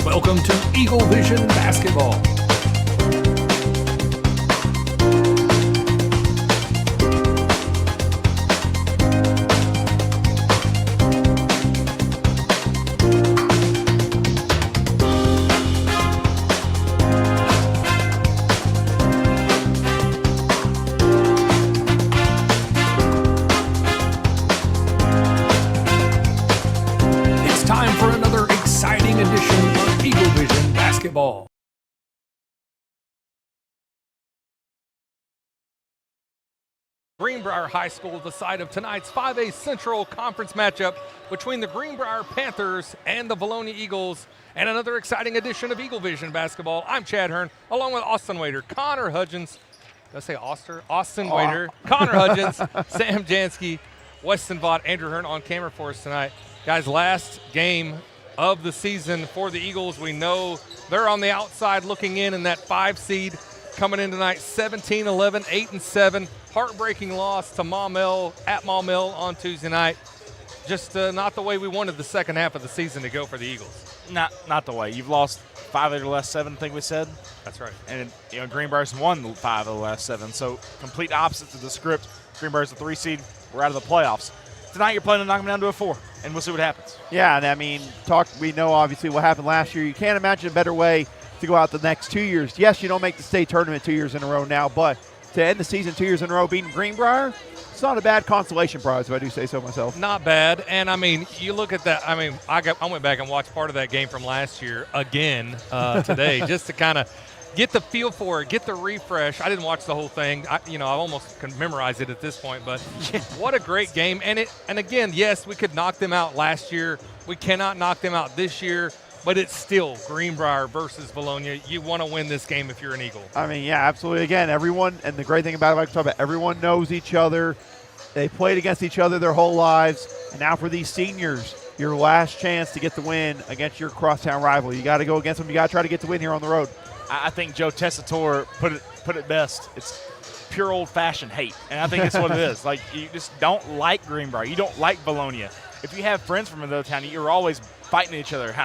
Welcome to EagleVision Basketball. It's time for another exciting edition of EagleVision Basketball. Greenbrier High School, the site of tonight's 5A Central Conference matchup between the Greenbrier Panthers and the Vilonia Eagles, and another exciting edition of EagleVision Basketball. I'm Chad Hearn, along with Austin Wader, Connor Hudgens. Did I say Austin Wader, Connor Hudgens, Sam Jansky, Weston Vaught, Andrew Hearn on camera for us tonight. Guys, last game of the season for the Eagles. We know they're on the outside looking in that 5 seed. Coming in tonight, 17-11, 8-7. Heartbreaking loss to Maumelle at Maumelle on Tuesday night. Just not the way we wanted the second half of the season to go for the Eagles. Not the way. You've lost 5 of the last 7, I think we said. That's right. And Greenbrier's won 5 of the last 7. So complete opposite to the script. Greenbrier's the 3 seed. We're out of the playoffs. Tonight you're planning to knock them down to a 4, and we'll see what happens. Yeah, and I mean, we know obviously what happened last year. You can't imagine a better way to go out the next 2 years. Yes, you don't make the state tournament 2 years in a row now, but to end the season 2 years in a row beating Greenbrier, it's not a bad consolation prize, if I do say so myself. Not bad. And, I mean, you look at that. I mean, I went back and watched part of that game from last year again today just to kind of get the feel for it, get the refresh. I didn't watch the whole thing. I almost can memorize it at this point. But what a great game. And again, yes, we could knock them out last year. We cannot knock them out this year. But it's still Greenbrier versus Vilonia. You want to win this game if you're an Eagle. I mean, yeah, absolutely. Again, everyone, and the great thing about it, I can talk about, everyone knows each other. They played against each other their whole lives. And now for these seniors, your last chance to get the win against your crosstown rival. You got to go against them. You got to try to get the win here on the road. I think Joe Tessitore put it best. It's pure old-fashioned hate, and I think it's what it is. Like, you just don't like Greenbrier. You don't like Vilonia. If you have friends from another town, you're always fighting each other.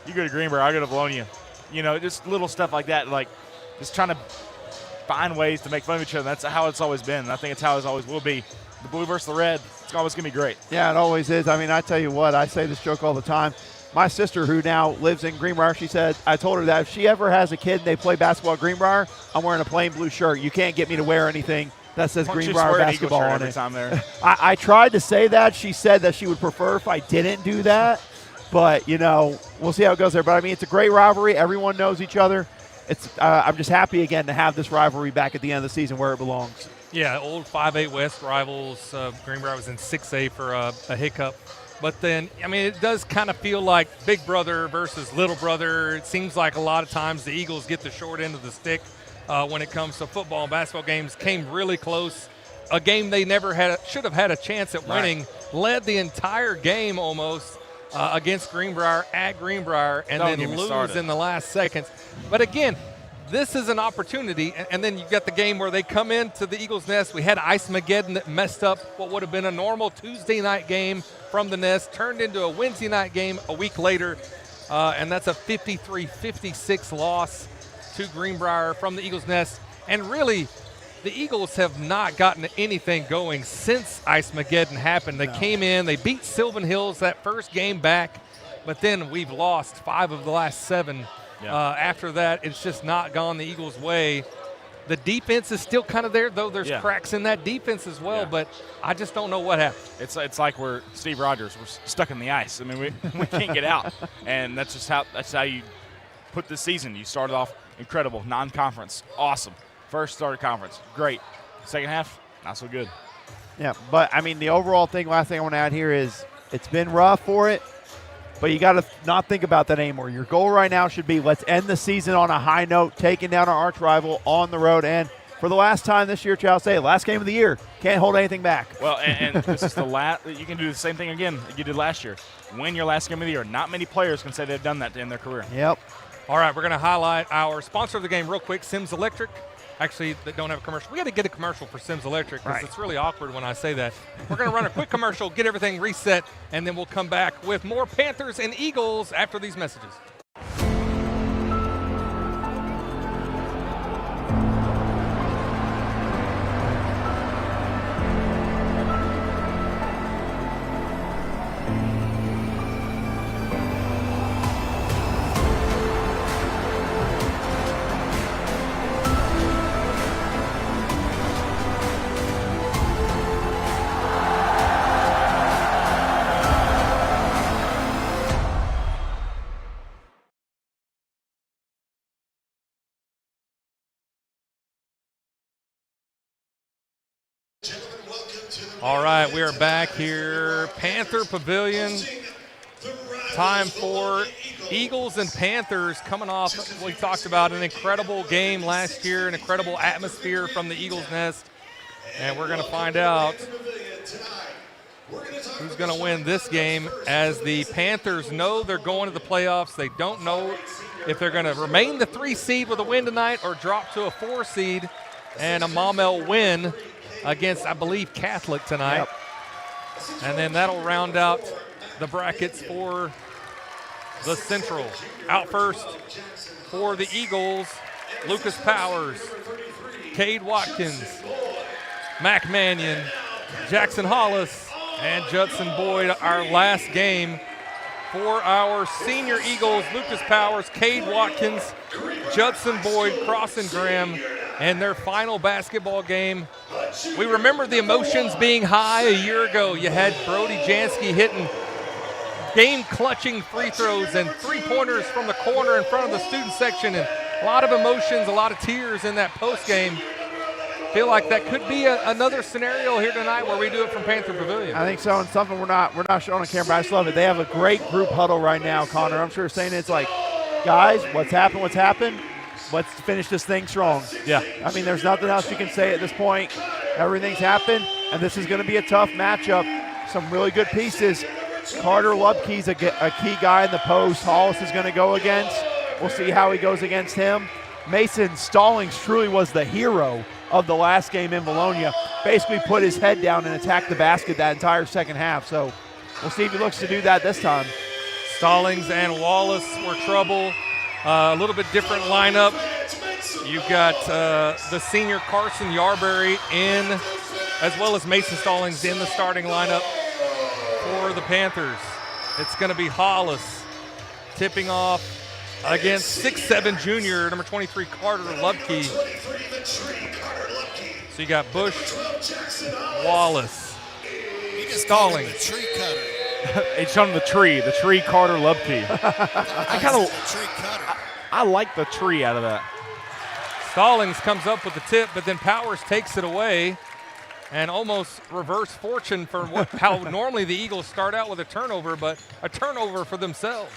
You go to Greenbrier, I go to Vilonia. Just little stuff like that, like just trying to find ways to make fun of each other. That's how it's always been, and I think it's how it always will be. The blue versus the red, it's always going to be great. Yeah, it always is. I mean, I tell you what, I say this joke all the time. My sister, who now lives in Greenbrier, she said, I told her that if she ever has a kid and they play basketball at Greenbrier, I'm wearing a plain blue shirt. You can't get me to wear anything that says Greenbrier basketball on it. Time there. I tried to say that. She said that she would prefer if I didn't do that. But, we'll see how it goes there. But, I mean, it's a great rivalry. Everyone knows each other. I'm just happy, again, to have this rivalry back at the end of the season where it belongs. Yeah, old 5A West rivals. Greenbrier was in 6A for a hiccup. But then, I mean, it does kind of feel like big brother versus little brother. It seems like a lot of times the Eagles get the short end of the stick when it comes to football and basketball games. Came really close. A game they never should have had a chance at winning. Right. Led the entire game almost against Greenbrier at Greenbrier and then lose in the last seconds. But again, this is an opportunity, and then you've got the game where they come into the Eagles' nest. We had Ice-Mageddon that messed up what would have been a normal Tuesday night game from the nest, turned into a Wednesday night game a week later, and that's a 53-56 loss to Greenbrier from the Eagles' nest. And really, the Eagles have not gotten anything going since Ice-Mageddon happened. They came in, they beat Sylvan Hills that first game back, but then we've lost 5 of the last 7. After that, it's just not gone the Eagles' way. The defense is still kind of there, though there's cracks in that defense as well, but I just don't know what happened. It's like we're Steve Rogers. We're stuck in the ice. I mean, we can't get out, and that's how you put this season. You started off incredible, non-conference, awesome. First started conference, great. Second half, not so good. Yeah, but, I mean, the overall thing, last thing I want to add here is it's been rough for it. But you got to not think about that anymore. Your goal right now should be let's end the season on a high note, taking down our arch rival on the road. And for the last time this year, I'll say, last game of the year, can't hold anything back. Well, and this is the last. You can do the same thing again that you did last year. Win your last game of the year. Not many players can say they've done that in their career. Yep. All right, we're going to highlight our sponsor of the game real quick, Sims Electric. Actually, they don't have a commercial. We got to get a commercial for Sims Electric because it's really awkward when I say that. We're going to run a quick commercial, get everything reset, and then we'll come back with more Panthers and Eagles after these messages. All right, we are back here. Panther Pavilion. Time for Eagles and Panthers coming off, we talked about an incredible game last year, an incredible atmosphere from the Eagles' nest. And we're going to find out who's going to win this game, as the Panthers know they're going to the playoffs. They don't know if they're going to remain the 3 seed with a win tonight or drop to a 4 seed and a Maumelle win against, I believe, Catholic tonight. Yep. And then that'll round out the brackets for the Central. Out first for the Eagles, Lucas Powers, Cade Watkins, Mac Mannion, Jackson Hollis, and Judson Boyd. Our last game for our senior Eagles, Lucas Powers, Cade Watkins, Judson Boyd, Crossan Graham, and their final basketball game. We remember the emotions being high a year ago. You had Brody Jansky hitting game-clutching free throws and three-pointers from the corner in front of the student section, and a lot of emotions, a lot of tears in that post-game. Feel like that could be another scenario here tonight where we do it from Panther Pavilion. I think so, and something we're not showing on camera, but I just love it. They have a great group huddle right now, Connor. I'm sure saying it's like, guys, what's happened? Let's finish this thing strong. Yeah. I mean, there's nothing else you can say at this point. Everything's happened, and this is going to be a tough matchup. Some really good pieces. Carter Lubke's a key guy in the post. Hollis is going to go against. We'll see how he goes against him. Mason Stallings truly was the hero of the last game in Vilonia. Basically put his head down and attacked the basket that entire second half. So we'll see if he looks to do that this time. Stallings and Wallace were trouble. A little bit different lineup. You've got the senior Carson Yarberry in, as well as Mason Stallings in the starting lineup for the Panthers. It's going to be Hollis tipping off against 6'7" junior, number 23, Carter Lubke. So you got Bush, Wallace, Stallings. It's showing the tree Carter Lubke. I like the tree out of that. Stallings comes up with the tip, but then Powers takes it away, and almost reverse fortune for how normally the Eagles start out with a turnover, but a turnover for themselves.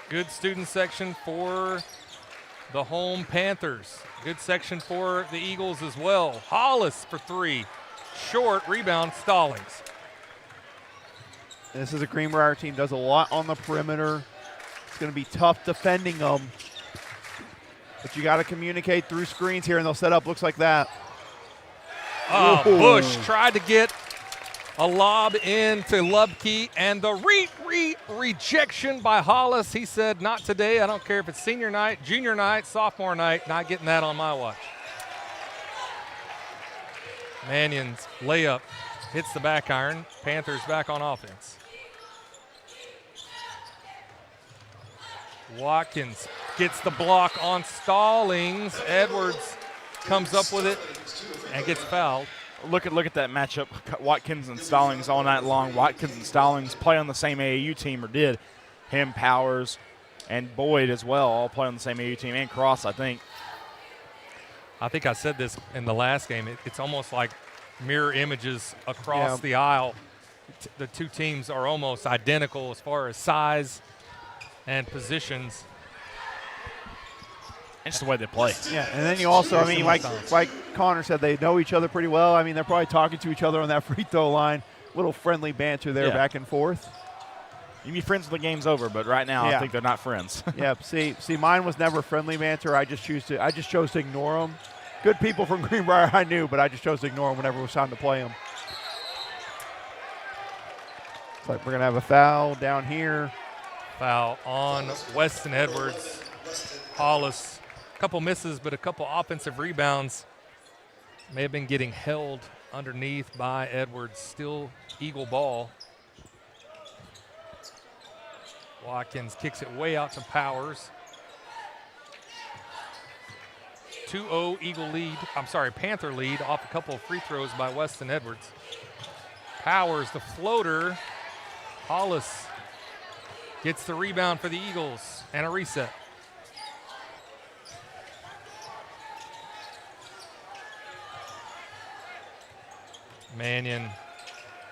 Good student section for the home Panthers. Good section for the Eagles as well. Hollis for 3. Short rebound, Stallings. This is a Greenbrier team, does a lot on the perimeter. It's going to be tough defending them. But you got to communicate through screens here, and they'll set up looks like that. Oh, Bush tried to get a lob into Lubke, and the rejection by Hollis. He said, not today. I don't care if it's senior night, junior night, sophomore night. Not getting that on my watch. Mannion's layup hits the back iron. Panthers back on offense. Watkins gets the block on Stallings. Edwards comes up with it and gets fouled. Look at that matchup, Watkins and Stallings all night long. Watkins and Stallings play on the same AAU team, or did. Him, Powers, and Boyd as well all play on the same AAU team, and Cross, I think. I think I said this in the last game. It's almost like mirror images across the aisle. The two teams are almost identical as far as size and positions. It's the way they play. Yeah, and then you also, I mean, like Connor said, they know each other pretty well. I mean, they're probably talking to each other on that free throw line. Little friendly banter there back and forth. You can be friends when the game's over, but right now I think they're not friends. Yeah, see, mine was never friendly banter. I just chose to ignore them. Good people from Greenbrier I knew, but I just chose to ignore them whenever it was time to play them. It's like we're going to have a foul down here. Foul on Weston Edwards. Hollis, a couple misses, but a couple offensive rebounds. May have been getting held underneath by Edwards. Still Eagle ball. Watkins kicks it way out to Powers. 2-0 Panther lead off a couple of free throws by Weston Edwards. Powers, the floater. Hollis gets the rebound for the Eagles and a reset. Mannion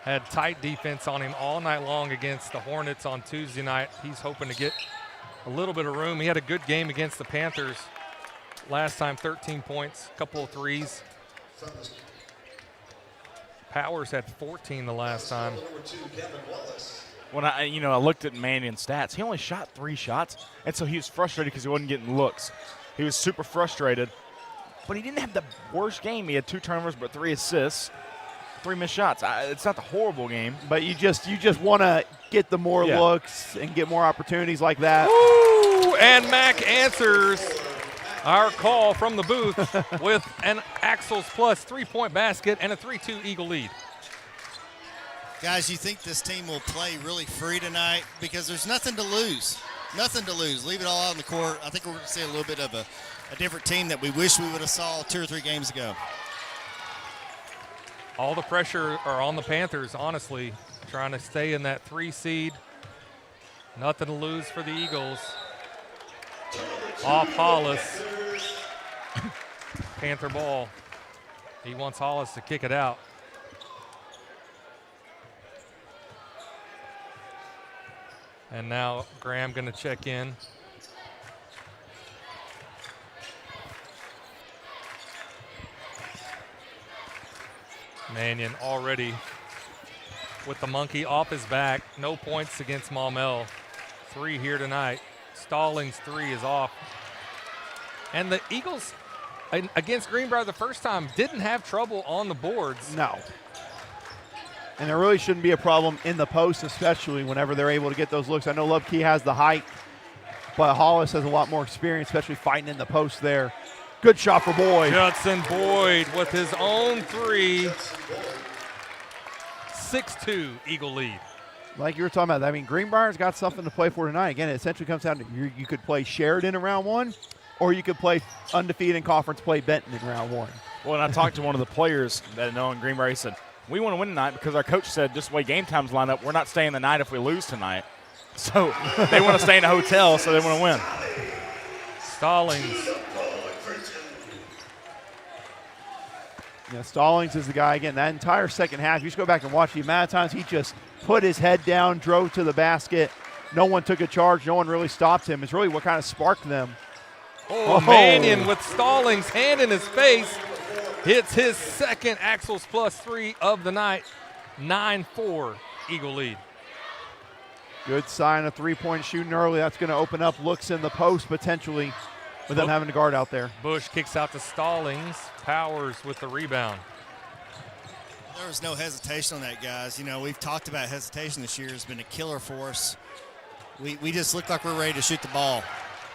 had tight defense on him all night long against the Hornets on Tuesday night. He's hoping to get a little bit of room. He had a good game against the Panthers last time, 13 points, a couple of threes. Powers had 14 the last time. When I looked at Mannion's stats, he only shot 3 shots, and so he was frustrated because he wasn't getting looks. He was super frustrated, but he didn't have the worst game. He had 2 turnovers, but 3 assists, 3 missed shots. It's not the horrible game. But you just want to get the more looks and get more opportunities like that. Woo! And Mac answers our call from the booth with an Axles Plus 3-point basket and a 3-2 Eagle lead. Guys, you think this team will play really free tonight? Because there's nothing to lose. Nothing to lose. Leave it all out on the court. I think we're going to see a little bit of a different team that we wish we would have saw 2 or 3 games ago. All the pressure are on the Panthers, honestly, trying to stay in that 3 seed. Nothing to lose for the Eagles. Off Hollis. Panther ball. He wants Hollis to kick it out. And now Graham going to check in. Mannion already with the monkey off his back. No points against Maumelle. 3 here tonight. Stallings' 3 is off. And the Eagles against Greenbrier the first time didn't have trouble on the boards. No. And there really shouldn't be a problem in the post, especially whenever they're able to get those looks. I know Lubke has the height, but Hollis has a lot more experience, especially fighting in the post there. Good shot for Boyd. Judson Boyd with his own 3. 6-2 Eagle lead. Like you were talking about, I mean, Greenbrier's got something to play for tonight. Again, it essentially comes down to you could play Sheridan in round 1, or you could play undefeated in conference, play Benton in round 1. Well, and I talked to one of the players that know in Greenbrier. He said, we want to win tonight because our coach said just the way game times line up, we're not staying the night if we lose tonight. So they want to stay in a hotel, so they want to win. Stallings. Yeah, Stallings is the guy, again, that entire second half. You just go back and watch the amount of times he just put his head down, drove to the basket. No one took a charge. No one really stopped him. It's really what kind of sparked them. Oh, Mannion with Stallings' hand in his face. Hits his second Axles Plus 3 of the night. 9-4 Eagle lead. Good sign of 3-point shooting early. That's going to open up looks in the post potentially with them having to guard out there. Bush kicks out to Stallings. Powers with the rebound. There was no hesitation on that, guys. You know, we've talked about hesitation this year. Has been a killer for us. We just look like we're ready to shoot the ball.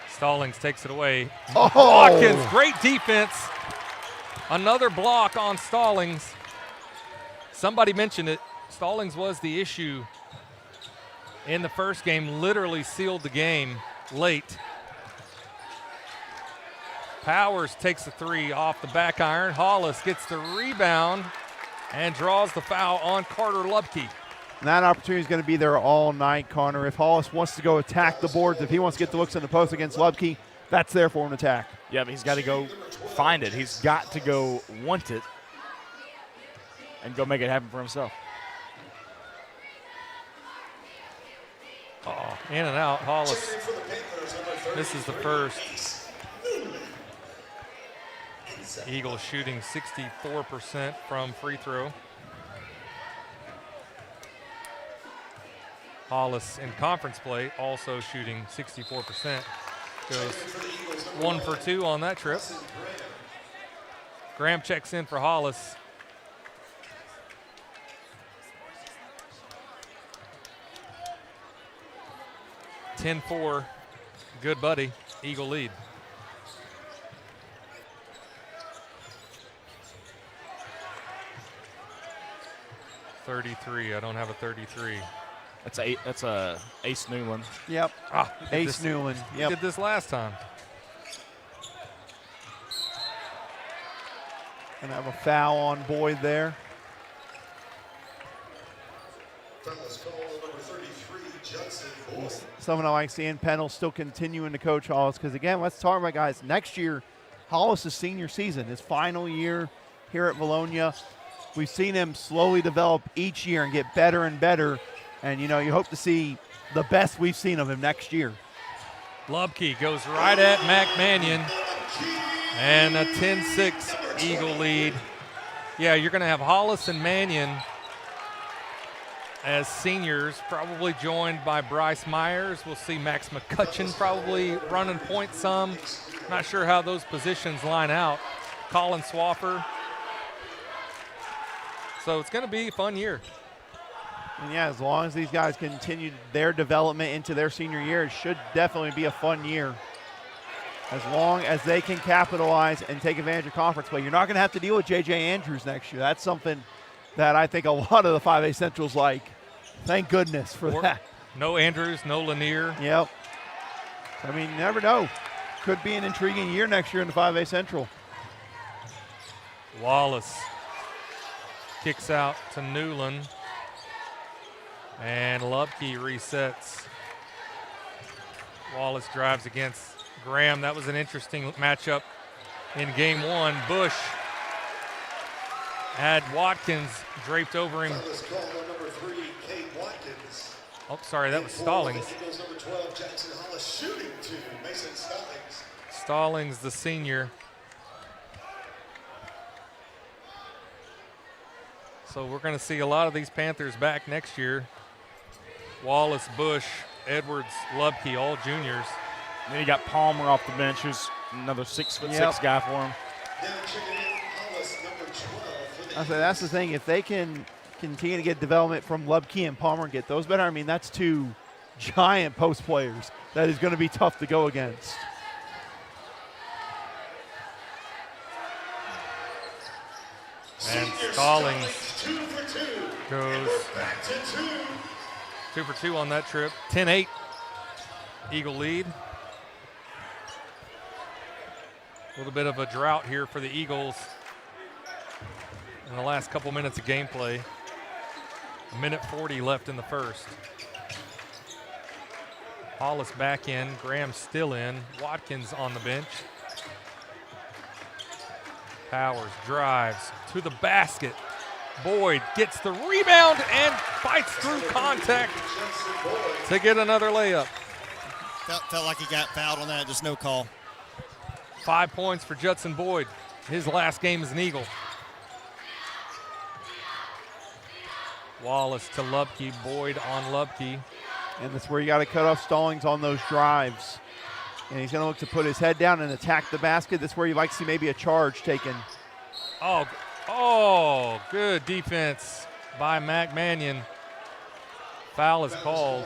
Stallings takes it away. Oh! Watkins, great defense. Another block on Stallings. Somebody mentioned it. Stallings was the issue in the first game, literally sealed the game late. Powers takes the 3 off the back iron. Hollis gets the rebound and draws the foul on Carter Lubke. And that opportunity is going to be there all night, Connor. If Hollis wants to go attack the boards, if he wants to get the looks in the post against Lubke, that's there for an attack. Yeah, but he's got to go find it. He's got to go want it and go make it happen for himself. Oh, in and out, Hollis. This is the first. Eagles shooting 64% from free throw. Hollis in conference play also shooting 64%. Goes 1 for 2 on that trip. Graham checks in for Hollis. (10-4), good buddy, Eagle lead. (33), I don't have a 33. That's a Ace Newland. Yep. Ace Newland. Yep. Did this last time. And have a foul on Boyd there. Someone I like seeing. Pennell still continuing to coach Hollis because, again, let's talk about, guys, next year, Hollis' senior season, his final year here at Vilonia. We've seen him slowly develop each year and get better and better. And, you hope to see the best we've seen of him next year. Lubke goes right at Mac Mannion, and a 10-6 Eagle lead. Yeah, you're going to have Hollis and Mannion as seniors, probably joined by Bryce Myers. We'll see Max McCutcheon probably running point some. Not sure how those positions line out. Colin Swaffer. So it's going to be a fun year. And yeah, as long as these guys continue their development into their senior year, it should definitely be a fun year. As long as they can capitalize and take advantage of conference play. You're not going to have to deal with J.J. Andrews next year. That's something that I think a lot of the 5A Centrals like. Thank goodness for that. No Andrews, no Lanier. Yep. I mean, you never know. Could be an intriguing year next year in the 5A Central. Wallace kicks out to Newland. And Lubke resets. Wallace drives against Graham. That was an interesting matchup in game one. Bush had Watkins draped over him. Oh, sorry, that was Stallings. Stallings, the senior. So we're going to see a lot of these Panthers back next year. Wallace, Bush, Edwards, Lubke, all juniors. And then you got Palmer off the bench, who's another 6'6" guy for him. I say that's the thing. If they can continue to get development from Lubke and Palmer and get those better, I mean, that's two giant post players that is going to be tough to go against. And Stallings goes 2 for 2 on that trip. 10-8 Eagle lead. A little bit of a drought here for the Eagles in the last couple minutes of gameplay. 1:40 left in the first. Hollis back in, Graham still in, Watkins on the bench. Powers drives to the basket. Boyd gets the rebound and fights through contact to get another layup. Felt like he got fouled on that, just no call. 5 points for Judson Boyd. His last game as an Eagle. Wallace to Lubke, Boyd on Lubke. And that's where you got to cut off Stallings on those drives. And he's going to look to put his head down and attack the basket. That's where you'd like to see maybe a charge taken. Oh, good defense by Mac Mannion. Foul is called.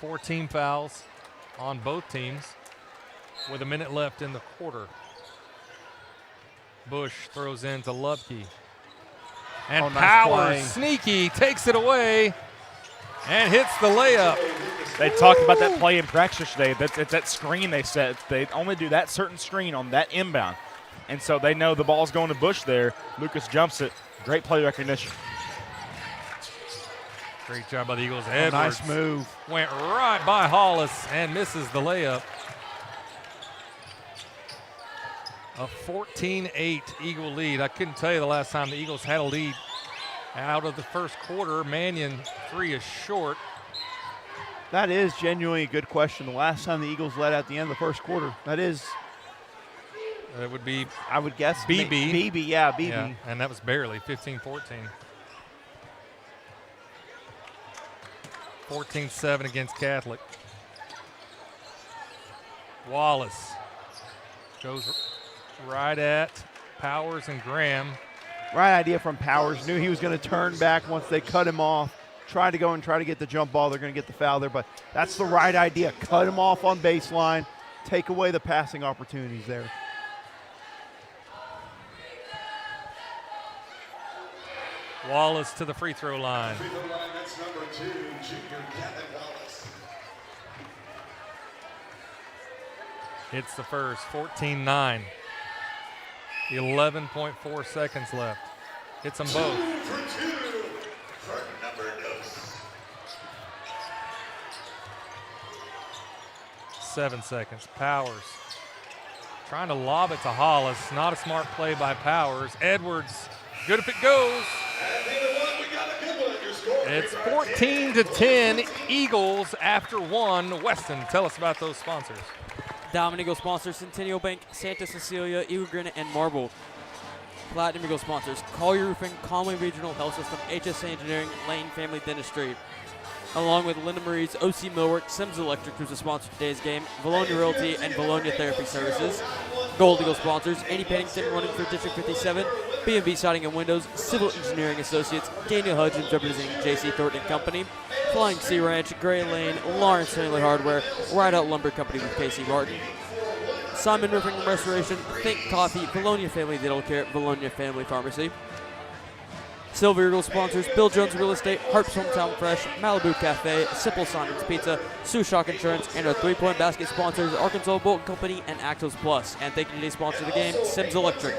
4 team fouls on both teams with a minute left in the quarter. Bush throws into Lubke. And nice Powers, play. sneaky, takes it away and hits the layup. They talked about that play in practice yesterday. It's that screen they set. They only do that certain screen on that inbound. And so they know the ball's going to Bush there. Lucas jumps it. Great play recognition. Great job by the Eagles. Nice Edwards move. went right by Hollis and misses the layup. A 14-8 Eagle lead. I couldn't tell you the last time the Eagles had a lead out of the first quarter. Mannion 3 is short. That is genuinely a good question. The last time the Eagles led at the end of the first quarter, that is, It would be I would guess, BB. BB, yeah, BB. Yeah, and that was barely 15-14. 14-7 against Catholic. Wallace goes right at Powers and Graham. Right idea from Powers. Knew he was going to turn back once they cut him off. Tried to go and try to get the jump ball. They're going to get the foul there, but that's the right idea. Cut him off on baseline. Take away the passing opportunities there. Wallace to the free throw line. That's number 2, junior Kevin Wallace. Hits the first, 14-9. 11.4 seconds left. Hits them both. 2 for number 2. 7 seconds. Powers trying to lob it to Hollis. Not a smart play by Powers. Edwards, good if it goes. It's 14-10 Eagles after one. Weston, tell us about those sponsors. Diamond Eagle sponsors Centennial Bank, Santa Cecilia, Eagle Granite, and Marble. Platinum Eagle sponsors Collier Roofing, Conway Regional Health System, HSA Engineering, Lane Family Dentistry. Along with Linda Marie's OC Millwork, Sims Electric, who's a sponsor of today's game, Vilonia Realty, and Vilonia Therapy Services. Gold Eagle sponsors Andy Pennington, running for District 57, B&B Siding and Windows, Civil Engineering Associates, Daniel Hudgens, representing J.C. Thornton and Company, Flying Sea Ranch, Gray Lane, Lawrence Family Hardware, Rideout Lumber Company with Casey Martin, Simon Roofing and Restoration, Think Coffee, Vilonia Family Dental Care, Vilonia Family Pharmacy. Silver Eagle sponsors Bill Jones Real Estate, Harps Hometown Fresh, Malibu Cafe, Simple Simon's Pizza, Sioux Shock Insurance, and our three-point basket sponsors Arkansas Bolton Company and Axos Plus. And thank you to today's sponsor of the game, Sims Electric.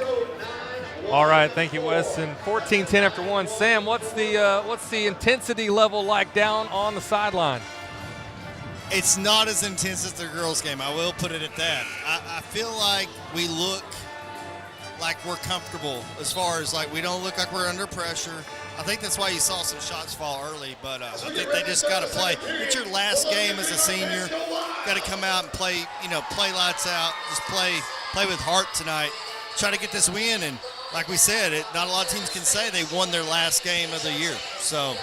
All right, thank you, Weston. 14-10 after one. Sam, what's the intensity level like down on the sideline? It's not as intense as the girls' game. I will put it at that. I feel like we look like we're comfortable as far as like we don't look like we're under pressure. I think that's why you saw some shots fall early, but I think they just got to play. It's your last game as a senior. Got to come out and play, play lights out. Just play with heart tonight. Try to get this win, and like we said, not a lot of teams can say they won their last game of the year. So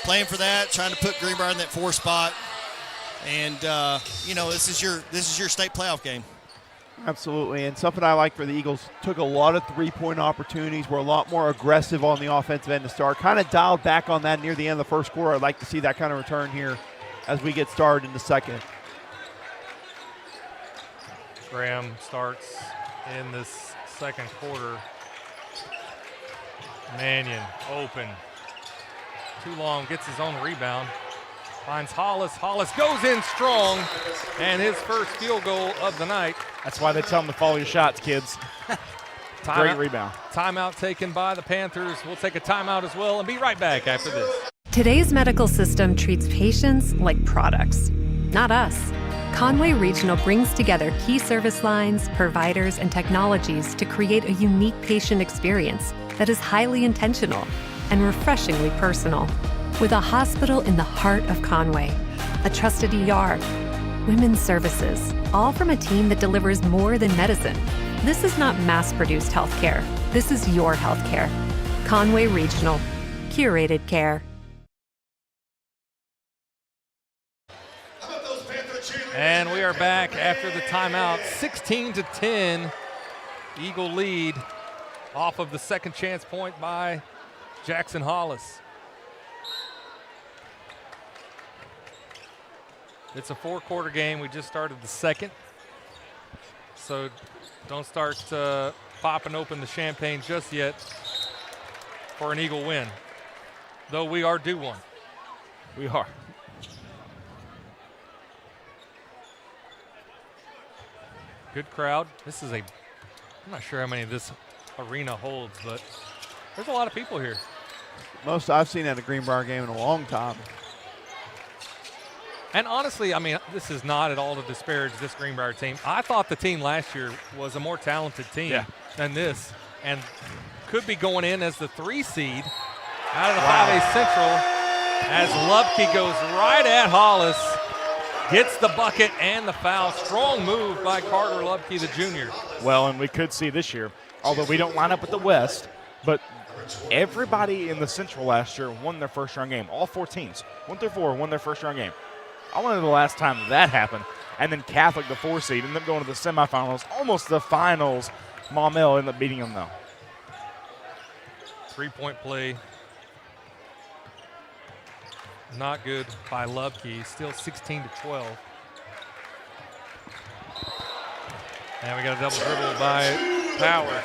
playing for that, trying to put Greenbrier in that 4 spot, and this is your state playoff game. Absolutely, and something I like for the Eagles, took a lot of three-point opportunities, were a lot more aggressive on the offensive end to start, kind of dialed back on that near the end of the first quarter. I'd like to see that kind of return here as we get started in the second. Graham starts in this second quarter. Mannion open. Too long, gets his own rebound. Finds Hollis. Hollis goes in strong, and his first field goal of the night. That's why they tell them to follow your shots, kids. Great rebound. Timeout taken by the Panthers. We'll take a timeout as well and be right back after this. Today's medical system treats patients like products, not us. Conway Regional brings together key service lines, providers, and technologies to create a unique patient experience that is highly intentional and refreshingly personal. With a hospital in the heart of Conway, a trusted ER, women's services, all from a team that delivers more than medicine. This is not mass-produced healthcare. This is your healthcare. Conway Regional, curated care. And we are back after the timeout. 16-10, Eagle lead off of the second chance point by Jackson Hollis. It's a 4-quarter game. We just started the second. So don't start popping open the champagne just yet for an Eagle win. Though we are due one. We are. Good crowd. I'm not sure how many this arena holds, but there's a lot of people here. Most I've seen at a Greenbrier game in a long time. And honestly, I mean, this is not at all to disparage this Greenbrier team. I thought the team last year was a more talented team than this, and could be going in as the 3 seed out of the 5A Central as Lubke goes right at Hollis, gets the bucket and the foul. Strong move by Carter Lubke, the junior. Well, and we could see this year, although we don't line up with the West, but everybody in the Central last year won their first-round game. All 4 teams, 1 through 4, won their first-round game. I want to know the last time that happened. And then Catholic, the 4 seed, ended up going to the semifinals, almost the finals. Maumelle ended up beating them, though. 3-point play. Not good by Lubke. Still 16-12. And we got a double dribble by Powers.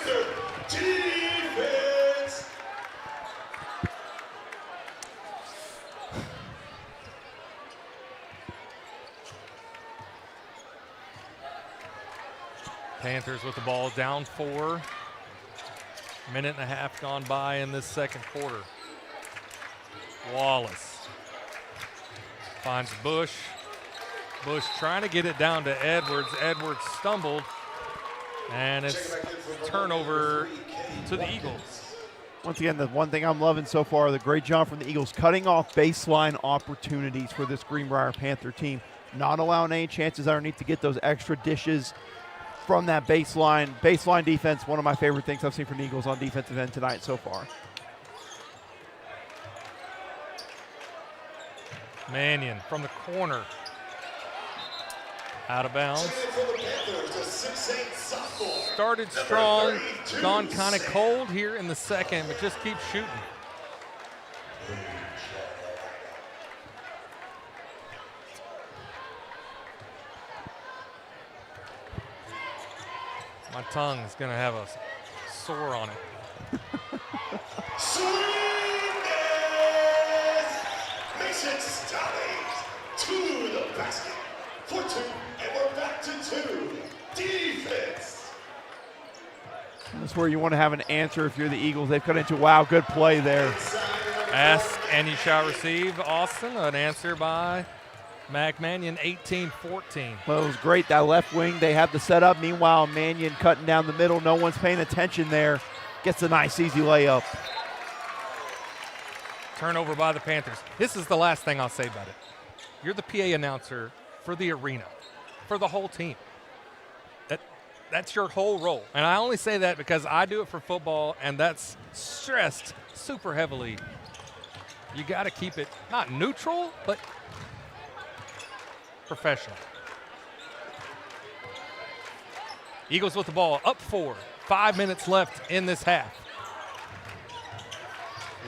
Panthers with the ball down 4. Minute and a half gone by in this second quarter. Wallace finds Bush. Bush trying to get it down to Edwards. Edwards stumbled, and it's turnover to the Eagles. Once again, the one thing I'm loving so far, the great job from the Eagles cutting off baseline opportunities for this Greenbrier Panther team, not allowing any chances underneath to get those extra dishes from that baseline. Baseline defense, one of my favorite things I've seen from the Eagles on defensive end tonight so far. Mannion from the corner. Out of bounds. Started strong, gone kind of cold here in the second, but just keeps shooting. My tongue is going to have a sore on it. Mason Stallings to the basket for 2, and we're back to 2. Defense. That's where you want to have an answer if you're the Eagles. They've cut into, wow, good play there. Ask and you shall receive. Austin, an answer by Mac Mannion, 18-14. Well, it was great, that left wing. They have the setup. Meanwhile, Mannion cutting down the middle. No one's paying attention there. Gets a nice, easy layup. Turnover by the Panthers. This is the last thing I'll say about it. You're the PA announcer for the arena, for the whole team. That's your whole role. And I only say that because I do it for football, and that's stressed super heavily. You got to keep it not neutral, but professional. Eagles with the ball, up 4. 5 minutes left in this half.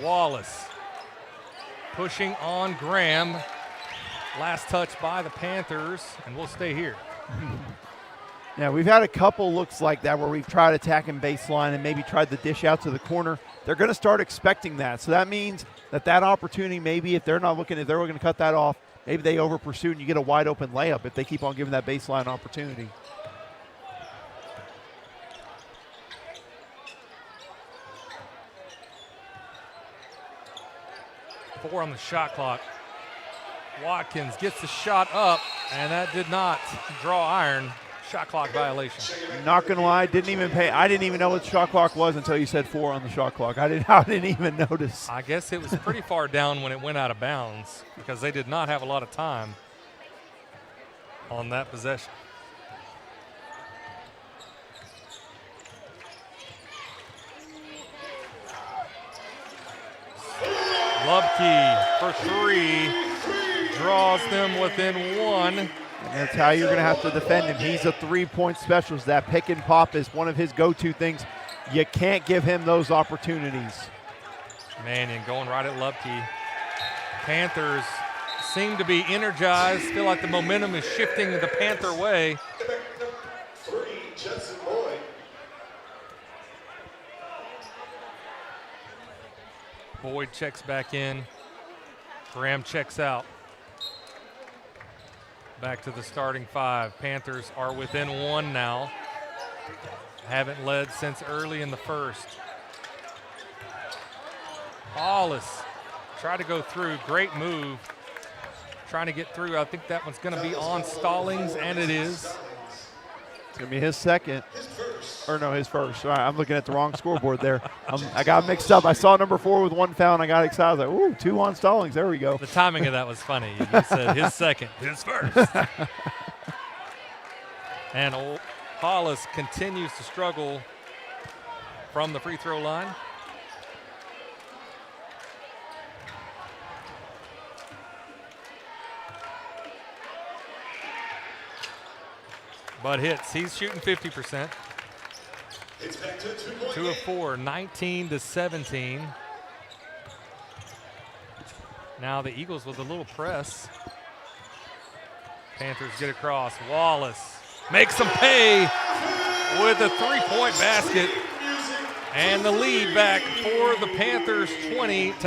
Wallace pushing on Graham. Last touch by the Panthers, and we'll stay here. Yeah, we've had a couple looks like that where we've tried attacking baseline and maybe tried the dish out to the corner. They're going to start expecting that. So that means that opportunity, maybe if they're looking to cut that off, maybe they over pursue and you get a wide open layup if they keep on giving that baseline opportunity. Four on the shot clock. Watkins gets the shot up, and that did not draw iron. Shot clock violation. Not gonna lie, I didn't even know what the shot clock was until you said 4 on the shot clock. I didn't even notice. I guess it was pretty far down when it went out of bounds because they did not have a lot of time on that possession. Lubke for 3, draws them within 1. And that's how you're going to have to defend him. He's a three-point specialist. That pick and pop is one of his go-to things. You can't give him those opportunities. Mannion going right at Lubke. Panthers seem to be energized. Feel like the momentum is shifting the Panther way. 3, Judson Boyd. Boyd checks back in. Graham checks out. Back to the starting 5. Panthers are within 1 now. Haven't led since early in the first. Hollis tried to go through. Great move. Trying to get through. I think that one's going to be on Stallings, and it is. It's going to be his second. Or no, his first. All right, I'm looking at the wrong scoreboard there. I got mixed up. I saw number 4 with 1 foul, and I got excited. I was like, ooh, 2 on Stallings. There we go. The timing of that was funny. You said his second, his first. And Hollis continues to struggle from the free throw line. But hits. He's shooting 50%. It's back to 2 2 of 4, 19-17. Now the Eagles with a little press. Panthers get across. Wallace makes them pay with a 3-point basket. And the lead back for the Panthers, 20-19.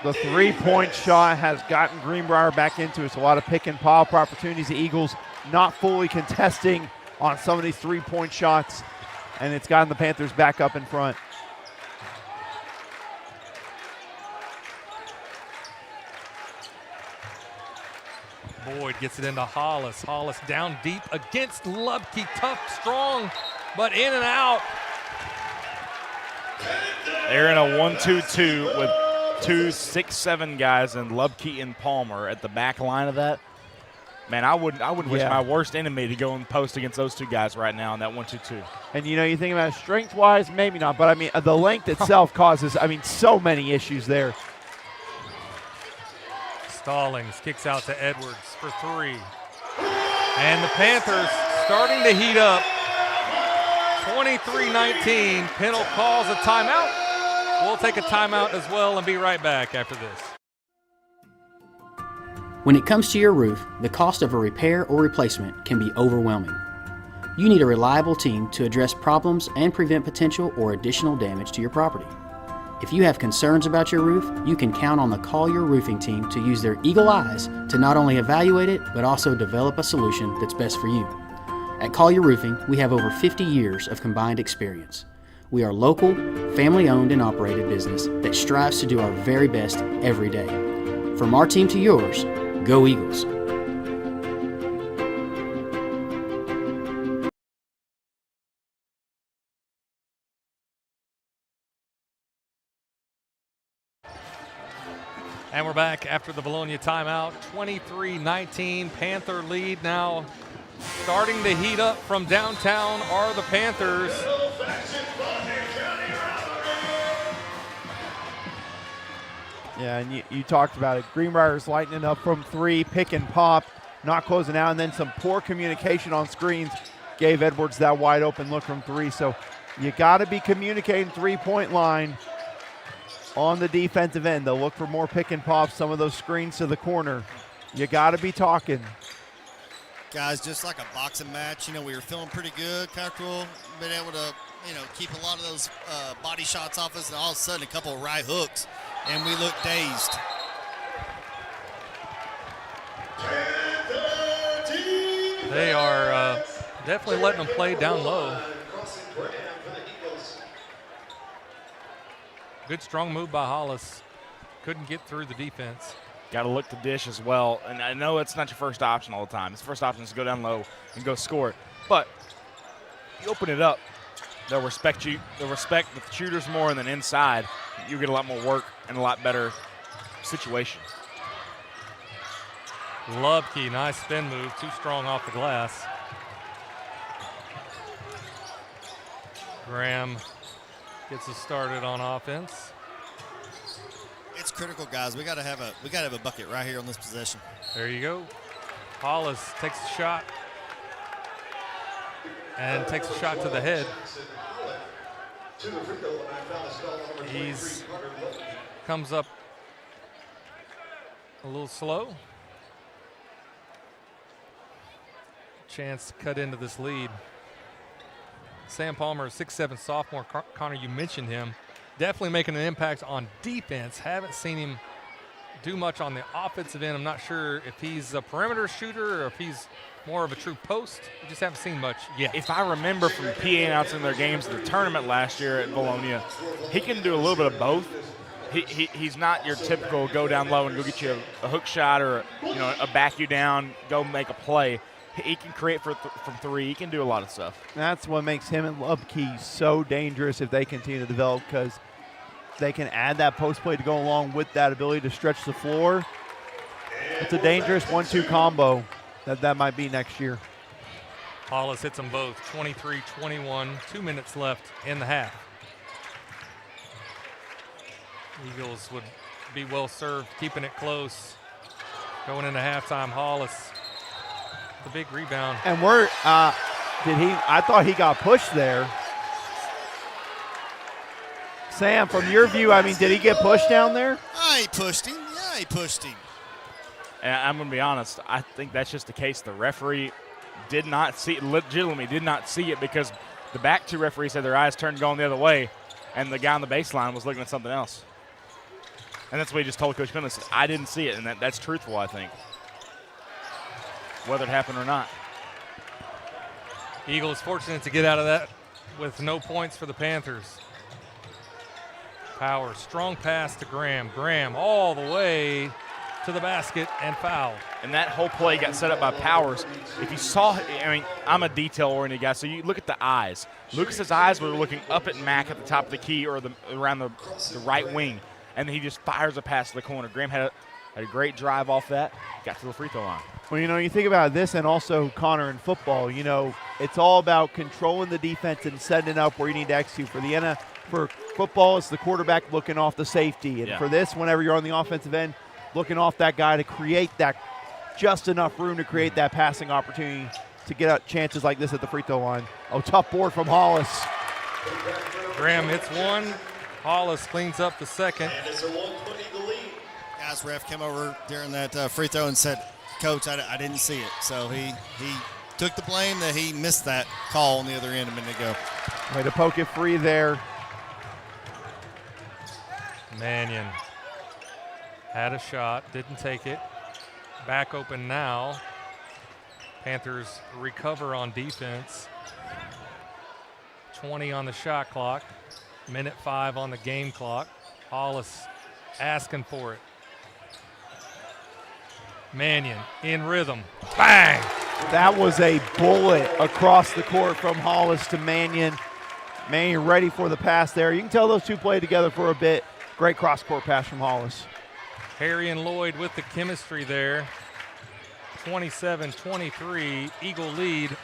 The 3-point shot has gotten Greenbrier back into it. It's a lot of pick and pop opportunities. The Eagles not fully contesting on some of these 3-point shots, and it's gotten the Panthers back up in front. Boyd gets it into Hollis. Hollis down deep against Lubke. Tough, strong, but in and out. They're in a 1-2-2 with 2 6'7" guys and Lubke and Palmer at the back line of that. Man, I wouldn't wish my worst enemy to go in the post against those two guys right now in that 1-2-2. And, you think about it strength-wise, maybe not. But, the length itself causes, so many issues there. Stallings kicks out to Edwards for 3. And the Panthers starting to heat up. 23-19. Pennell calls a timeout. We'll take a timeout as well and be right back after this. When it comes to your roof, the cost of a repair or replacement can be overwhelming. You need a reliable team to address problems and prevent potential or additional damage to your property. If you have concerns about your roof, you can count on the Collier Roofing team to use their eagle eyes to not only evaluate it, but also develop a solution that's best for you. At Collier Roofing, we have over 50 years of combined experience. We are local, family-owned and operated business that strives to do our very best every day. From our team to yours, go Eagles! And we're back after the Vilonia timeout. 23-19, Panther lead now. Starting to heat up from downtown are the Panthers. Yeah, and you talked about it. Greenbrier's lightening up from 3, pick and pop, not closing out, and then some poor communication on screens gave Edwards that wide open look from 3. So you got to be communicating three-point line on the defensive end. They'll look for more pick and pops, some of those screens to the corner. You got to be talking. Guys, just like a boxing match, we were feeling pretty good, comfortable, been able to, keep a lot of those body shots off us, and all of a sudden a couple of right hooks, and we look dazed. They are definitely letting them play down low. Good strong move by Hollis. Couldn't get through the defense. Got to look to dish as well. And I know it's not your first option all the time. His first option is to go down low and go score it. But you open it up, they'll respect you. They'll respect the shooters more, and then inside, you get a lot more work and a lot better situation. Lubke, nice spin move. Too strong off the glass. Graham gets us started on offense. It's critical, guys. We gotta have a bucket right here on this possession. There you go. Hollis takes the shot and takes a shot to the head. He's comes up a little slow. Chance to cut into this lead. Sam Palmer, 6'7" sophomore. Connor, you mentioned him. Definitely making an impact on defense. Haven't seen him do much on the offensive end. I'm not sure if he's a perimeter shooter or if he's more of a true post. We just haven't seen much yet. If I remember from PA announcing their games in the tournament last year at Vilonia, he can do a little bit of both. He's not your typical go down low and go get you a hook shot or a back you down, go make a play. He can create from 3. He can do a lot of stuff. That's what makes him and Lubke so dangerous if they continue to develop, because they can add that post play to go along with that ability to stretch the floor. It's a dangerous 1-2 combo that might be next year. Hollis hits them both, 23-21, 2 minutes left in the half. Eagles would be well served, keeping it close. Going into halftime, Hollis, the big rebound. And I thought he got pushed there. Sam, from your view, did he get pushed down there? He pushed him. Yeah, he pushed him. And I'm going to be honest, I think that's just the case. The referee did not see it, legitimately did not see it, because the back 2 referees had their eyes turned going the other way, and the guy on the baseline was looking at something else. And that's what he just told Coach Pennell. I didn't see it, and that's truthful, I think, whether it happened or not. Eagles fortunate to get out of that with no points for the Panthers. Power, strong pass to Graham. Graham all the way to the basket and foul. And that whole play got set up by Powers. If you saw, I mean, I'm a detail-oriented guy, so you look at the eyes. Lucas's eyes were looking up at Mack at the top of the key or around the right wing, and he just fires a pass to the corner. Graham had a great drive off that, got to the free throw line. Well, you think about this, and also, Connor, in football, it's all about controlling the defense and setting it up where you need to execute. For football, it's the quarterback looking off the safety. And for this, whenever you're on the offensive end, looking off that guy to create that just enough room to create that passing opportunity to get out chances like this at the free throw line. Oh, tough board from Hollis. Graham hits one. Hollis cleans up the second. And it's a 1-20 lead. Guys, ref came over during that free throw and said, Coach, I didn't see it. So he took the blame that he missed that call on the other end a minute ago. Way to poke it free there. Mannion had a shot, didn't take it. Back open now. Panthers recover on defense. 20 on the shot clock. Minute 5 on the game clock. Hollis asking for it. Mannion in rhythm. Bang! That was a bullet across the court from Hollis to Mannion. Mannion ready for the pass there. You can tell those two played together for a bit. Great cross-court pass from Hollis. Harry and Lloyd with the chemistry there. 27-23, Eagle lead.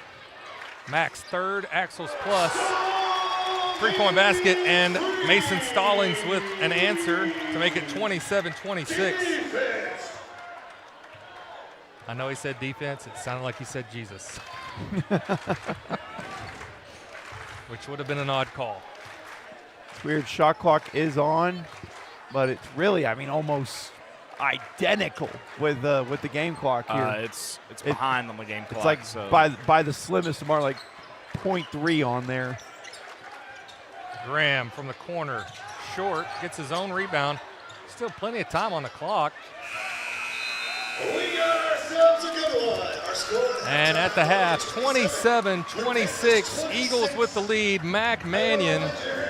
Max third, Axel's plus. Three-point basket, and Mason Stallings with an answer to make it 27-26. I know he said defense. It sounded like he said Jesus. Which would have been an odd call. It's weird. Shot clock is on, but it's really, almost identical with the game clock here. It's behind on the game clock. It's like so. by the slimmest mark, like 0.3 on there. Graham from the corner, short, gets his own rebound. Still plenty of time on the clock. We got ourselves a good one. Our score And at the half, 27-26, Eagles with the lead. Mac Mannion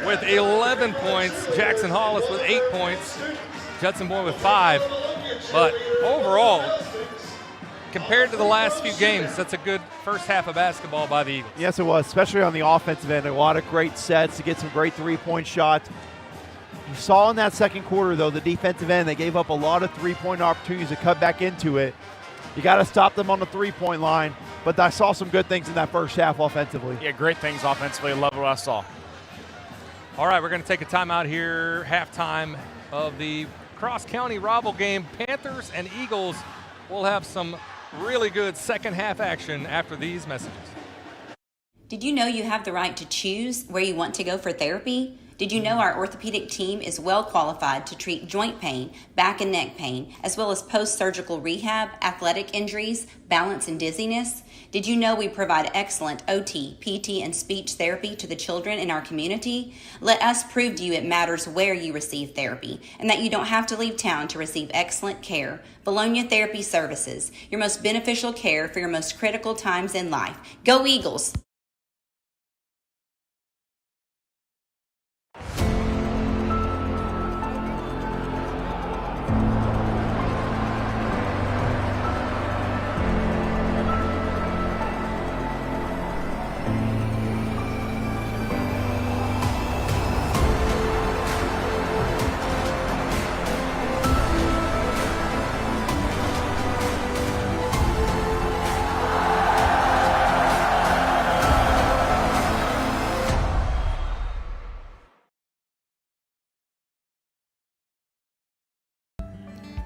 with 11 points. Jackson Hollis with 8 points. Judson Boyd with 5. But overall, compared to the last few games, that's a good first half of basketball by the Eagles. Yes, it was, especially on the offensive end. A lot of great sets to get some great three-point shots. You saw in that second quarter, though, the defensive end, they gave up a lot of three-point opportunities to cut back into it. You got to stop them on the three-point line, but I saw some good things in that first half offensively. Yeah, great things offensively. Love what I saw. All right, we're going to take a timeout here, halftime of the cross-county rival game. Panthers and Eagles will have some really good second half action after these messages. Did you know you have the right to choose where you want to go for therapy? Did you know our orthopedic team is well qualified to treat joint pain, back and neck pain, as well as post-surgical rehab, athletic injuries, balance and dizziness? Did you know we provide excellent OT, PT, and speech therapy to the children in our community? Let us prove to you it matters where you receive therapy and that you don't have to leave town to receive excellent care. Vilonia Therapy Services, your most beneficial care for your most critical times in life. Go Eagles!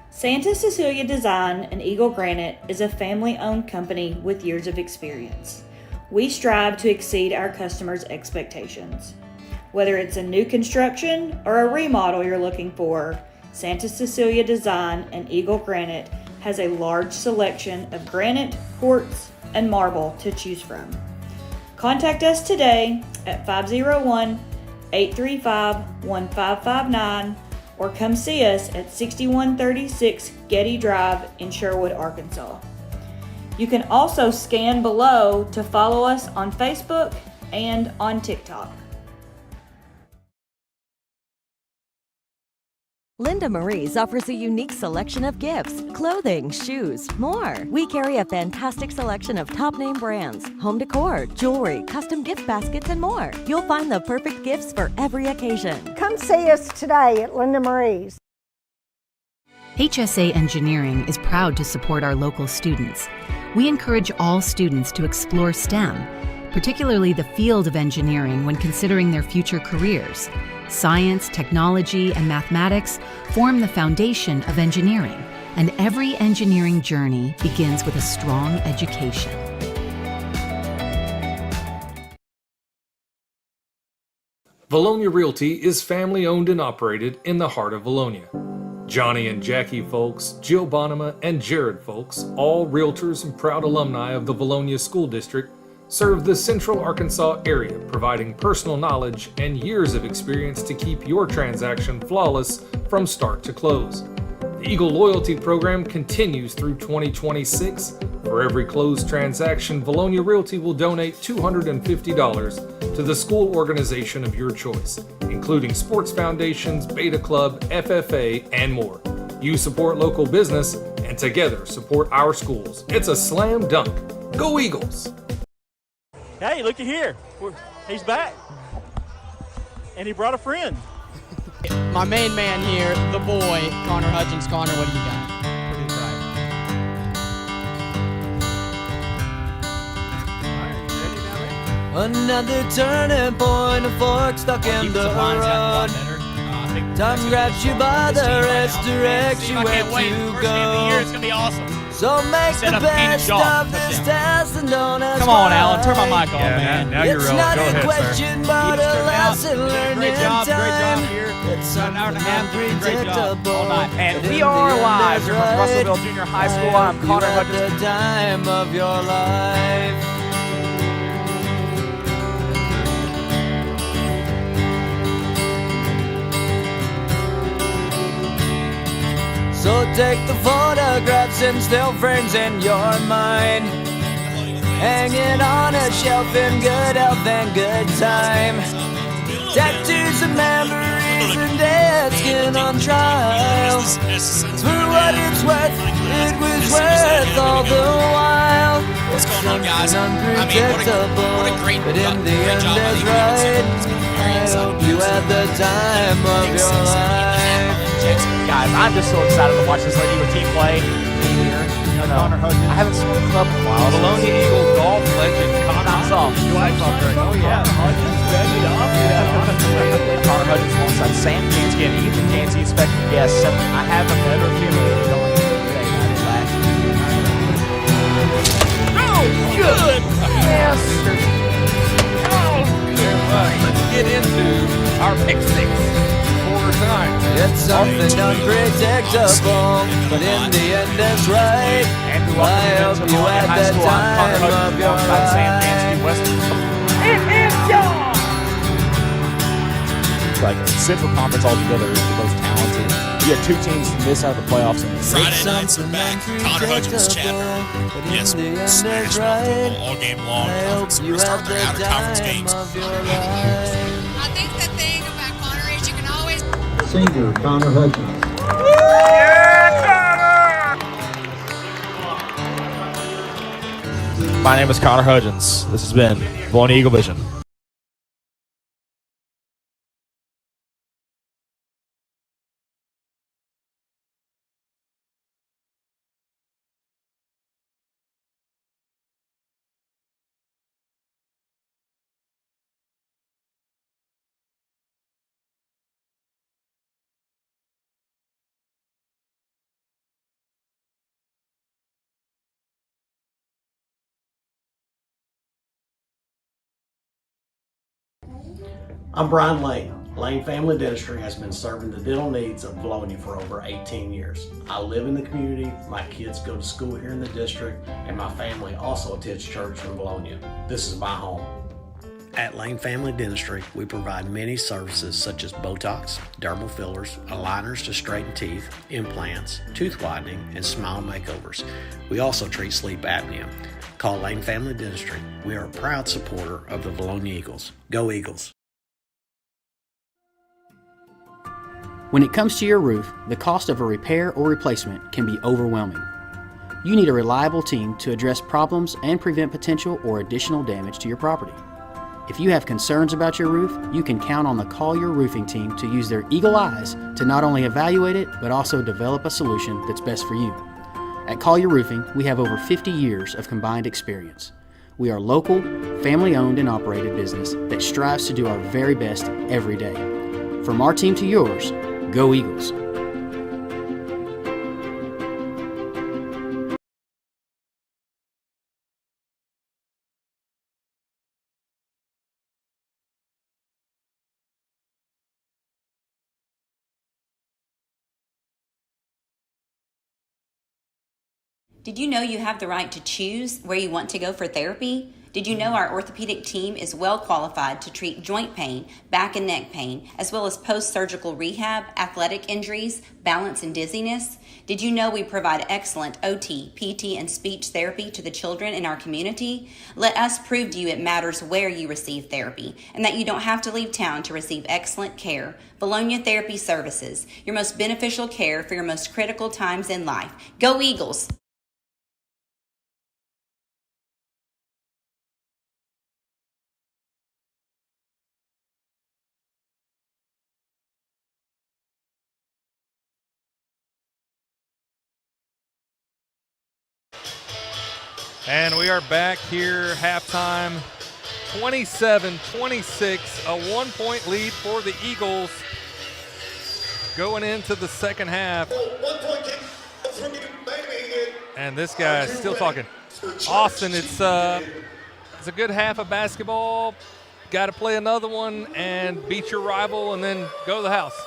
Santa Cecilia Design and Eagle Granite is a family-owned company with years of experience. We strive to exceed our customers' expectations. Whether it's a new construction or a remodel you're looking for, Santa Cecilia Design and Eagle Granite has a large selection of granite, quartz, and marble to choose from. Contact us today at 501-835-1559 or come see us at 6136 Getty Drive in Sherwood, Arkansas. You can also scan below to follow us on Facebook and on TikTok. Linda Marie's offers a unique selection of gifts, clothing, shoes, more. We carry a fantastic selection of top-name brands, home decor, jewelry, custom gift baskets, and more. You'll find the perfect gifts for every occasion. Come see us today at Linda Marie's. HSA Engineering is proud to support our local students. We encourage all students to explore STEM, particularly the field of engineering when considering their future careers. Science, technology, and mathematics form the foundation of engineering, and every engineering journey begins with a strong education. Vilonia Realty is family owned and operated in the heart of Vilonia. Johnny and Jackie Folks, Jill Bonema, and Jared Folks, all realtors and proud alumni of the Vilonia School District, serve the Central Arkansas area, providing personal knowledge and years of experience to keep your transaction flawless from start to close. The Eagle Loyalty Program continues through 2026. For every closed transaction, Vilonia Realty will donate $250 to the school organization of your choice, including sports foundations, Beta Club, FFA, and more. You support local business, and together support our schools. It's a slam dunk. Go Eagles! Hey, looky here. He's back. And he brought a friend. My main man here, the boy, Connor Hutchins. Connor, what do you got? Pretty right. Another turning point, a fork stuck in the road. Time grabs you by the wrist, directs you where to go. It's gonna be awesome. So make the best of this test and don't ask. Come on, Alan, turn my mic on, man. Now you're on. Go ahead, question, but a lesson learned in time. Great job here. It's an hour and a half. Great job all night. And we are live from Russellville Junior High School. I'm Connor Hutchins. The time of your life. So take the photographs and still frames in your mind, hanging on a shelf in good health and good time. Tattoos of memories and dead skin on trial. For what it's worth, it was worth all the while. What's going on, guys? Unpredictable, what a great but in the end job by is the right. Eagles. I hope you had the time of your life. Guys, I'm just so excited to watch this Lady Eagle team play. I haven't smoked club in a while. Vilonia Eagle golf legend Connor Hutchins. Oh, yeah. Hutchins, baby, Connor Hutchins alongside Sam Kansky and Ethan Kansky, special guests. I have a better feeling going today than I did last year. Oh, good! Yes. Oh, good. Let's get into our pick six. Time. It's something unpredictable, but in the end it's right. I hope you had the time of your life. It is yours! Like Central Conference altogether is the most talented. You had two teams miss out of the playoffs. Friday nights are back. Connor Hutchins chatting. Yes, smash mouth all game long. So we're starting their out-of-conference games. I think the thing about Connor is you can always... Senior Connor Hutchins. My name is Connor Hutchins. This has been Vilonia EagleVision. I'm Brian Lane. Lane Family Dentistry has been serving the dental needs of Vilonia for over 18 years. I live in the community, my kids go to school here in the district, and my family also attends church in Vilonia. This is my home. At Lane Family Dentistry, we provide many services such as Botox, dermal fillers, aligners to straighten teeth, implants, tooth whitening, and smile makeovers. We also treat sleep apnea. Call Lane Family Dentistry. We are a proud supporter of the Vilonia Eagles. Go Eagles! When it comes to your roof, the cost of a repair or replacement can be overwhelming. You need a reliable team to address problems and prevent potential or additional damage to your property. If you have concerns about your roof, you can count on the Collier Roofing team to use their eagle eyes to not only evaluate it, but also develop a solution that's best for you. At Collier Roofing, we have over 50 years of combined experience. We are local, family-owned and operated business that strives to do our very best every day. From our team to yours, go Eagles! Did you know you have the right to choose where you want to go for therapy? Did you know our orthopedic team is well qualified to treat joint pain, back and neck pain, as well as post-surgical rehab, athletic injuries, balance and dizziness? Did you know we provide excellent OT, PT, and speech therapy to the children in our community? Let us prove to you it matters where you receive therapy and that you don't have to leave town to receive excellent care. Vilonia Therapy Services, your most beneficial care for your most critical times in life. Go Eagles! And we are back here, halftime, 27-26, a 1-point lead for the Eagles going into the second half. And this guy is still talking. Austin, it's a good half of basketball. Got to play another one and beat your rival and then go to the house.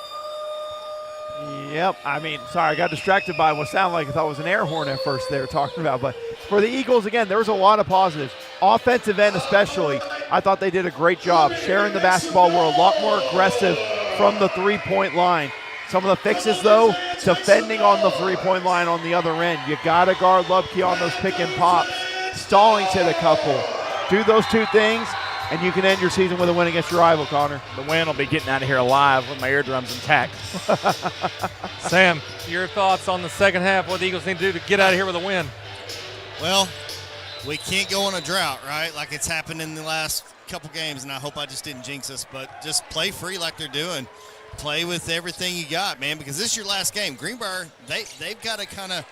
Yep. I mean, sorry, I got distracted by what sounded like I thought was an air horn at first they were talking about. But for the Eagles, again, there was a lot of positives. Offensive end especially, I thought they did a great job sharing the basketball. Were a lot more aggressive from the three-point line. Some of the fixes, though, defending on the three-point line on the other end. You got to guard Lubke on those pick and pops. Stallings hit a couple. Do those two things, and you can end your season with a win against your rival, Connor. The win will be getting out of here alive with my eardrums intact. Sam, your thoughts on the second half, what the Eagles need to do to get out of here with a win? Well, we can't go on a drought, right, like it's happened in the last couple games, and I hope I just didn't jinx us, but just play free like they're doing. Play with everything you got, man, because this is your last game. Greenbrier, they've got to kind of,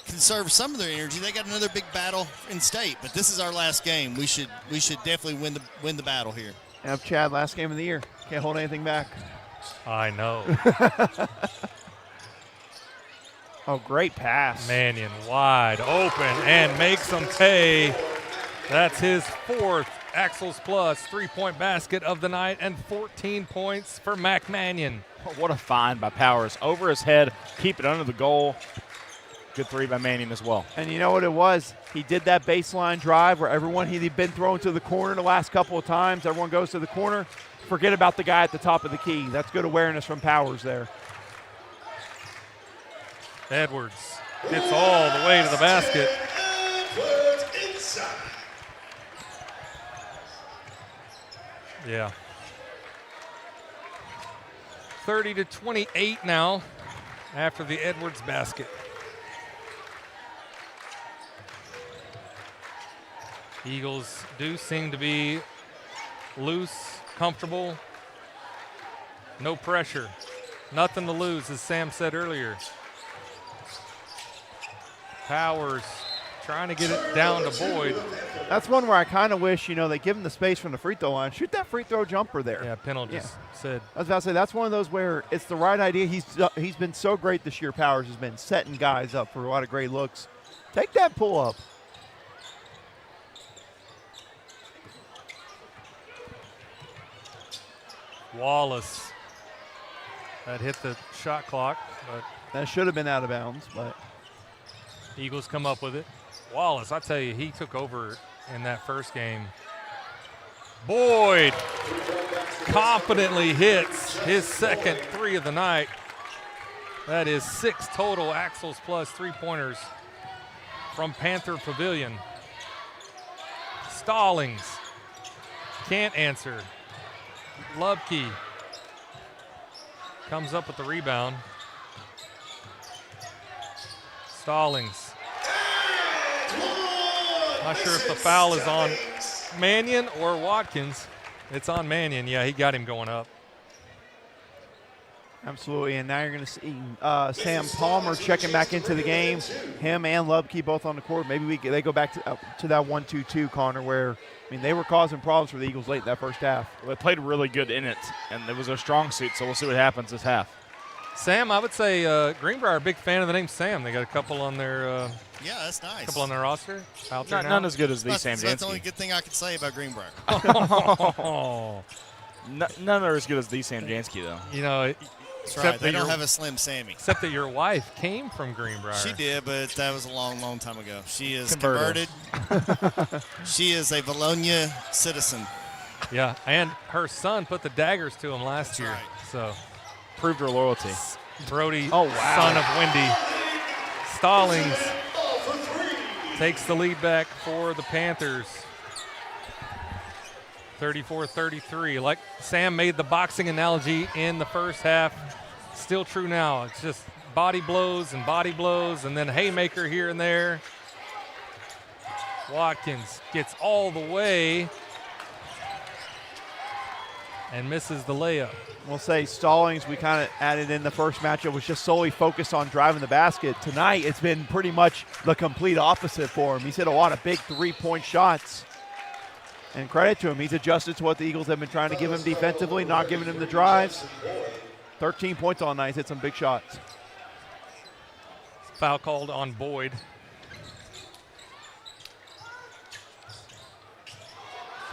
conserve some of their energy. They got another big battle in state, but this is our last game. We should definitely win the battle here. Yep, Chad, last game of the year. Can't hold anything back. I know. Oh, great pass. Mannion wide open and makes them pay. That's his fourth Axles Plus three-point basket of the night and 14 points for Mac Mannion. Oh, what a find by Powers. Over his head, keep it under the goal. Good three by Mannion as well. And you know what it was? He did that baseline drive where everyone he'd been thrown to the corner the last couple of times. Everyone goes to the corner. Forget about the guy at the top of the key. That's good awareness from Powers there. Edwards gets all the way to the basket. Yeah. 30-28 now after the Edwards basket. Eagles do seem to be loose, comfortable, no pressure, nothing to lose, as Sam said earlier. Powers trying to get it down to Boyd. That's one where I kind of wish, they give him the space from the free throw line. Shoot that free throw jumper there. Yeah, Pennell just said. I was about to say, that's one of those where it's the right idea. He's been so great this year, Powers has been setting guys up for a lot of great looks. Take that pull up. Wallace. That hit the shot clock, but that should have been out of bounds, but Eagles come up with it. Wallace, I tell you, he took over in that first game. Boyd confidently hits his second three of the night. That is 6 total Axles Plus three-pointers from Panther Pavilion. Stallings can't answer. Lubke comes up with the rebound. Stallings. Not sure if the foul is on Mannion or Watkins. It's on Mannion. Yeah, he got him going up. Absolutely, and now you're going to see Sam Palmer checking back into the game. Him and Lubke both on the court. Maybe they go back to that 1-2-2, Connor, where, they were causing problems for the Eagles late in that first half. Well, they played really good in it, and it was a strong suit, so we'll see what happens this half. Sam, I would say Greenbrier, a big fan of the name Sam. They got a couple on their yeah, that's nice. Couple on their roster out there now. None as good as these Sam Jansky. That's the only good thing I can say about Greenbrier. None are as good as these Sam Jansky, though. That's right. They don't have a Slim Sammy. Except that your wife came from Greenbrier. She did, but that was a long, long time ago. She is converted. She is a Vilonia citizen. Yeah, and her son put the daggers to him last year. Right. So proved her loyalty. Brody, son of Wendy. Stallings takes the lead back for the Panthers. 34-33. Like Sam made the boxing analogy in the first half, still true now. It's just body blows, and then haymaker here and there. Watkins gets all the way and misses the layup. We'll say Stallings, we kind of added in the first matchup, was just solely focused on driving the basket. Tonight, it's been pretty much the complete opposite for him. He's hit a lot of big three-point shots. And credit to him, he's adjusted to what the Eagles have been trying to give him defensively, not giving him the drives. 13 points all night, hit some big shots. Foul called on Boyd.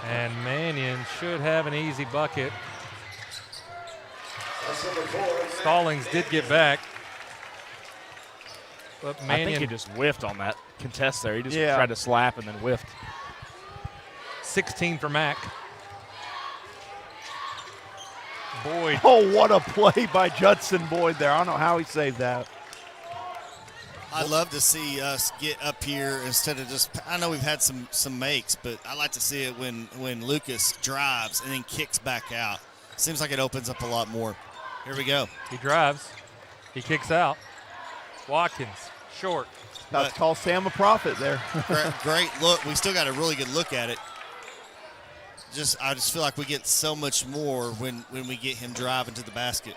And Mannion should have an easy bucket. Stallings did get back. But Mannion, I think he just whiffed on that contest there. He just tried to slap and then whiffed. 16 for Mack. Boyd. Oh, what a play by Judson Boyd there. I don't know how he saved that. I'd love to see us get up here instead of just – I know we've had some makes, but I like to see it when Lucas drives and then kicks back out. Seems like it opens up a lot more. Here we go. He drives. He kicks out. Watkins, short. About to call Sam a prophet there. Great look. We still got a really good look at it. I just feel like we get so much more when we get him driving to the basket.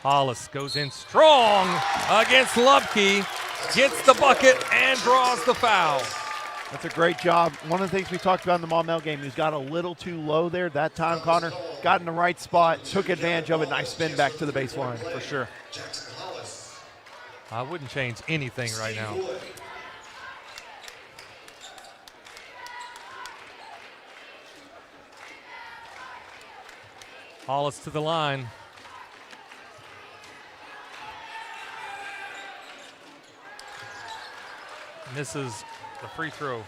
Hollis goes in strong against Lubke, gets the bucket and draws the foul. That's a great job. One of the things we talked about in the Maumelle game, he's got a little too low there. That time, Connor got in the right spot, took advantage of it. Nice spin back to the baseline. For sure. I wouldn't change anything right now. Hollis to the line. Misses the free throw.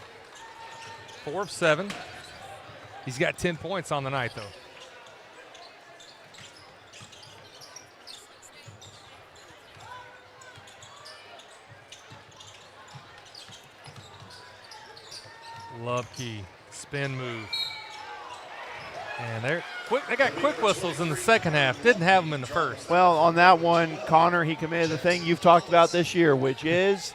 4 of 7. He's got 10 points on the night, though. Lubke, spin move. And they got quick whistles in the second half. Didn't have them in the first. Well, on that one, Connor, he committed the thing you've talked about this year, which is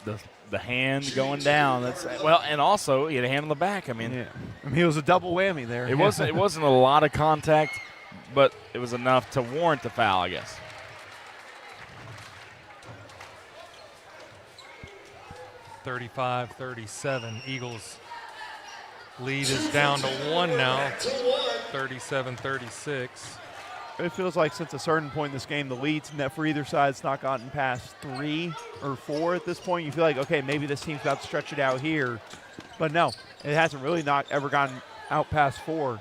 the hand going down. And also he had a hand on the back. I mean, it was a double whammy there. It wasn't a lot of contact, but it was enough to warrant the foul, I guess. (35-37). Eagles lead is down to 1 now. 37-36. It feels like since a certain point in this game, the leads for either side's not gotten past 3 or 4 at this point. You feel like, okay, maybe this team's about to stretch it out here. But no, it hasn't really not ever gotten out past 4,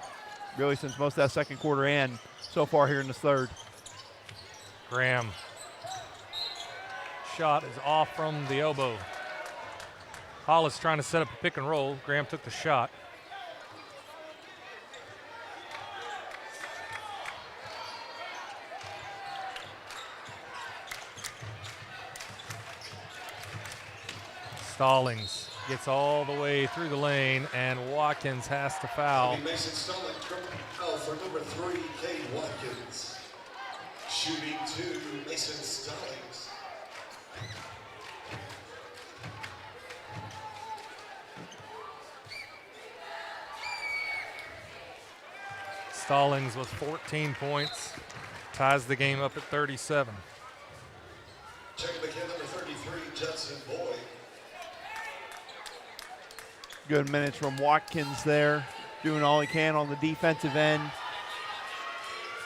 really, since most of that second quarter and so far here in this third. Graham. Shot is off from the elbow. Hollis trying to set up a pick and roll. Graham took the shot. Stallings gets all the way through the lane, and Watkins has to foul. For number 3, Cade Watkins. Shooting 2, Mason Stallings. Stallings with 14 points, ties the game up at 37. Checking again, number 33, Judson Boyd. Good minutes from Watkins there, doing all he can on the defensive end.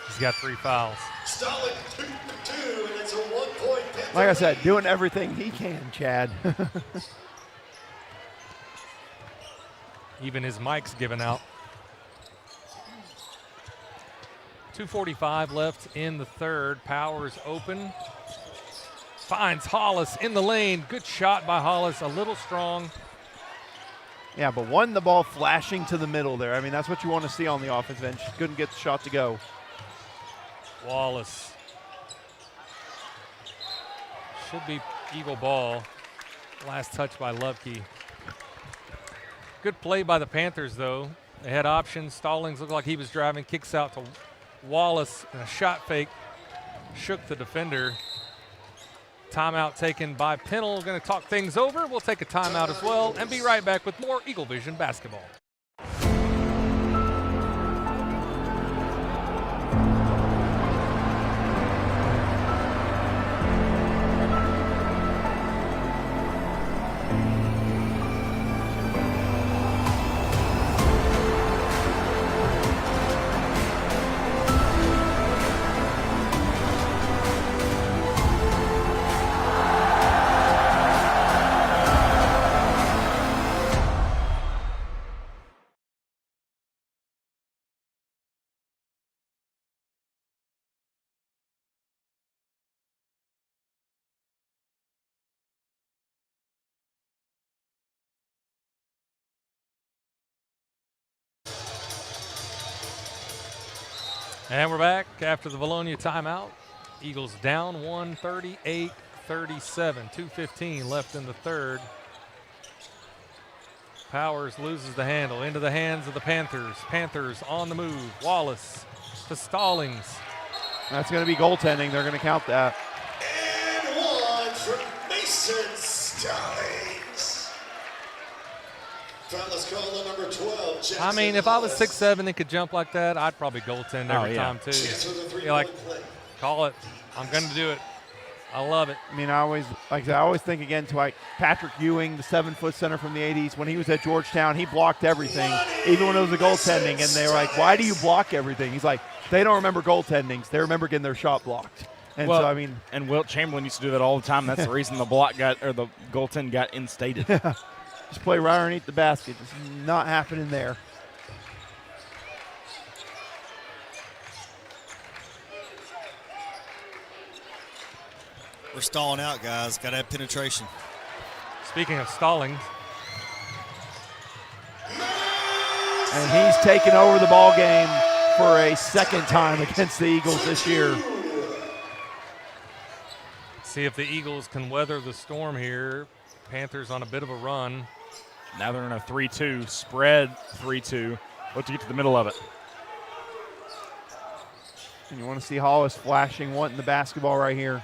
He's got 3 fouls. Stallings 2 for 2, and it's a 1-point Panther. Like I said, doing everything he can, Chad. Even his mic's given out. 2:45 left in the third. Powers open. Finds Hollis in the lane. Good shot by Hollis, a little strong. Yeah, but won the ball flashing to the middle there. I mean, that's what you want to see on the offense bench. Couldn't get the shot to go. Wallace. Should be Eagle ball. Last touch by Lubke. Good play by the Panthers, though. They had options. Stallings looked like he was driving. Kicks out to Wallace, and a shot fake shook the defender. Timeout taken by Pennell. Going to talk things over. We'll take a timeout as well and be right back with more EagleVision basketball. And we're back after the Vilonia timeout. Eagles down 1, 38-37. 2:15 left in the third. Powers loses the handle into the hands of the Panthers. Panthers on the move. Wallace to Stallings. That's going to be goaltending. They're going to count that. And one for Mason Stallings. Let's call the number 12, Jackson I mean, if I was Hollis. 6'7" and could jump like that, I'd probably goaltend every time too. You're like, call it. I'm going to do it. I love it. I mean, I always think again to like Patrick Ewing, the 7-foot center from the 80s. When he was at Georgetown, he blocked everything, even when it was a goaltending. And they were like, "Why do you block everything?" He's like, "They don't remember goaltendings. They remember getting their shot blocked." And well, so I mean, and Wilt Chamberlain used to do that all the time. That's the reason the goaltend got instated. Just play right underneath the basket. Just not happening there. We're stalling out, guys. Got to have penetration. Speaking of stalling. And he's taken over the ball game for a second time against the Eagles this year. See if the Eagles can weather the storm here. Panthers on a bit of a run. Now they're in a 3-2, spread 3-2. Look to get to the middle of it. And you want to see Hollis flashing, wanting the basketball right here.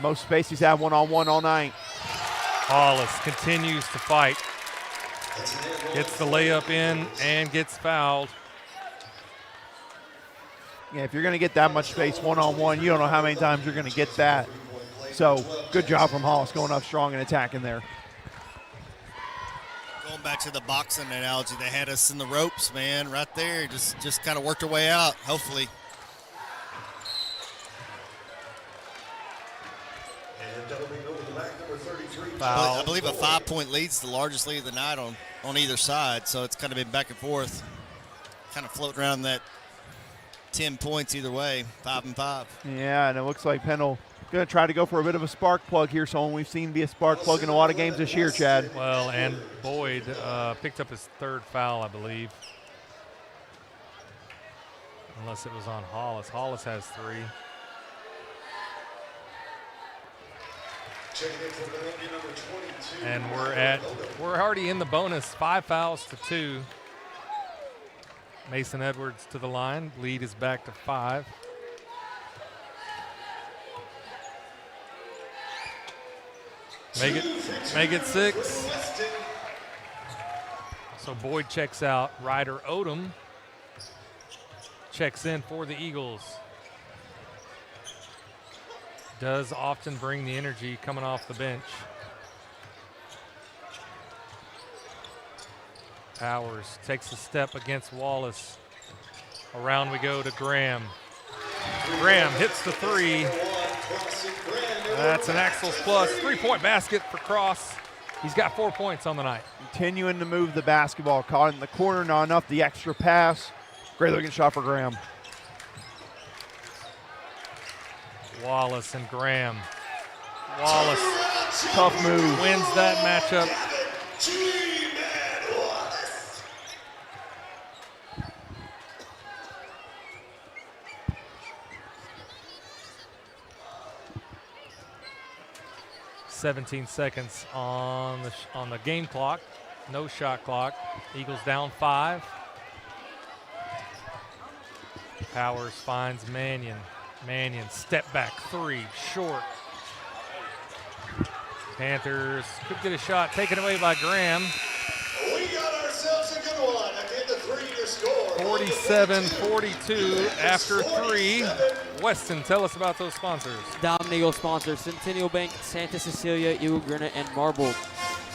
Most space he's had one-on-one all night. Hollis continues to fight. Gets the layup in and gets fouled. Yeah, if you're going to get that much space one-on-one, you don't know how many times you're going to get that. So good job from Hollis going up strong and attacking there. Going back to the boxing analogy, they had us in the ropes, man, right there. Just kind of worked our way out, hopefully. And doubling over the back, number 33. I believe a 5-point lead's the largest lead of the night on either side, so it's kind of been back and forth, kind of floating around that 10 points either way, 5 and 5. Yeah, and it looks like Pennell going to try to go for a bit of a spark plug here, someone we've seen be a spark plug in a lot of games this year, Chad. Well, and Boyd picked up his third foul, I believe. Unless it was on Hollis. Hollis has 3. And we're already in the bonus, 5 fouls to 2. Mason Edwards to the line. Lead is back to 5. Make it 6. So Boyd checks out. Ryder Odom checks in for the Eagles. Does often bring the energy coming off the bench. Powers takes a step against Wallace. Around we go to Graham. Graham hits the 3. That's an Axles plus. 3-point basket for Cross. He's got 4 points on the night. Continuing to move the basketball. Caught in the corner, not enough. The extra pass. Great looking shot for Graham. Wallace and Graham. Wallace. Tough move. Wins that matchup. 17 seconds on the game clock. No shot clock. Eagles down 5. Powers finds Mannion. Mannion step back 3, short. Panthers could get a shot taken away by Graham. We got ourselves a good one. Again, the 3 to score. 47-42 after 3. Weston, tell us about those sponsors. Diamond Eagle sponsors Centennial Bank, Santa Cecilia, Eagle Granite, and Marble.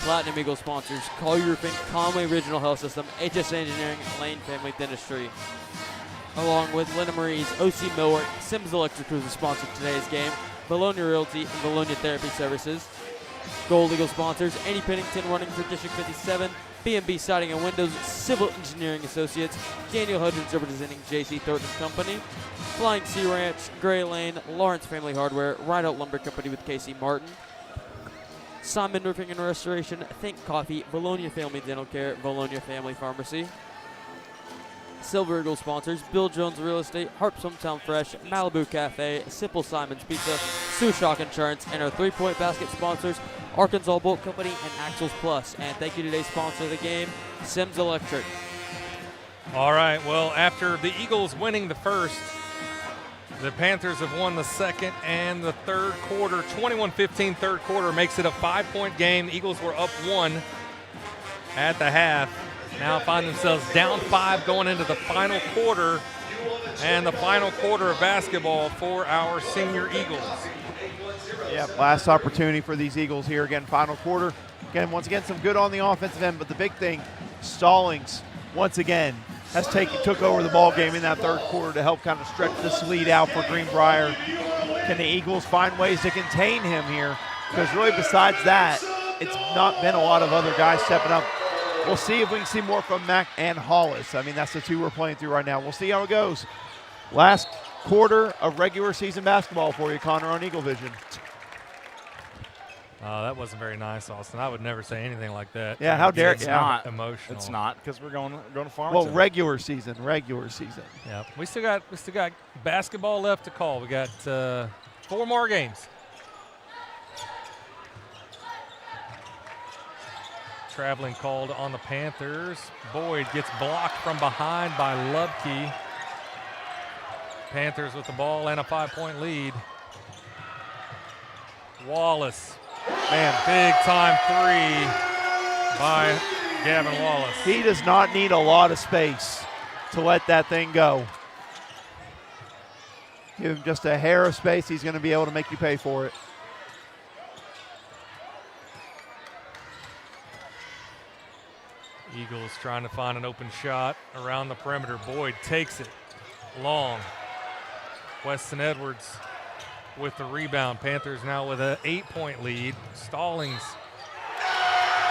Platinum Eagle sponsors Collier Roofing, Conway Regional Health System, HS Engineering, and Lane Family Dentistry. Along with Linda Marie's, OC Millwork, Sims Electric Crews sponsored today's game, Vilonia Realty, and Vilonia Therapy Services. Gold Eagle sponsors Andy Pennington running for District 57, B&B Siding and Windows, Civil Engineering Associates, Daniel Hudgens representing J.C. Thornton Company, Flying Sea Ranch, Gray Lane, Lawrence Family Hardware, Rideout Lumber Company with Casey Martin, Simon Roofing and Restoration, Think Coffee, Vilonia Family Dental Care, Vilonia Family Pharmacy. Silver Eagle sponsors Bill Jones Real Estate, Harp's Hometown Fresh, Malibu Cafe, Simple Simon's Pizza, Sushock Insurance, and our 3-point basket sponsors Arkansas Bolt Company and Axles Plus. And thank you to today's sponsor of the game, Sims Electric. All right, well, after the Eagles winning the first, the Panthers have won the second and the third quarter. 21-15 third quarter makes it a 5-point game. Eagles were up 1 at the half. Now find themselves down 5 going into the final quarter, and the final quarter of basketball for our senior Eagles. Yeah, last opportunity for these Eagles here. Again, final quarter. Again, once again, some good on the offensive end, but the big thing, Stallings, once again, took over the ball game in that third quarter to help kind of stretch this lead out for Greenbrier. Can the Eagles find ways to contain him here? Because really besides that, it's not been a lot of other guys stepping up. We'll see if we can see more from Mack and Hollis. I mean, that's the 2 we're playing through right now. We'll see how it goes. Last quarter of regular season basketball for you, Connor, on EagleVision. That wasn't very nice, Austin. I would never say anything like that. Yeah, how dare It's not emotional. It's not, because we're going to Farmington. Well, regular season. Yeah, we still got basketball left to call. We got 4 more games. Traveling called on the Panthers. Boyd gets blocked from behind by Lubke. Panthers with the ball and a 5-point lead. Wallace. Man, big time 3 by Gavin Wallace. He does not need a lot of space to let that thing go. Give him just a hair of space, he's going to be able to make you pay for it. Eagles trying to find an open shot around the perimeter. Boyd takes it long. Weston Edwards with the rebound. Panthers now with an 8-point lead. Stallings.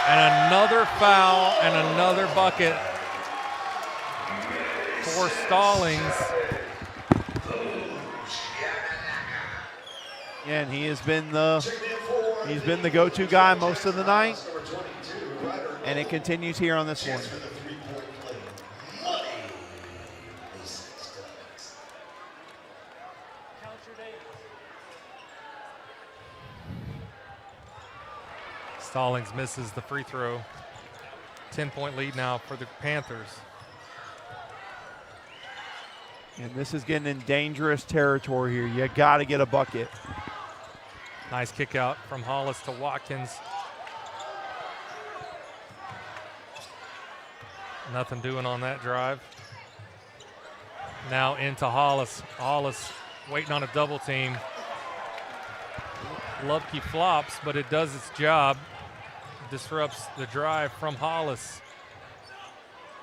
And another foul and another bucket for Stallings. And he's been the go-to guy most of the night. And it continues here on this one. Stallings misses the free throw. 10-point lead now for the Panthers. And this is getting in dangerous territory here. You got to get a bucket. Nice kick out from Hollis to Watkins. Nothing doing on that drive. Now into Hollis. Hollis waiting on a double team. Lubke flops, but it does its job. Disrupts the drive from Hollis.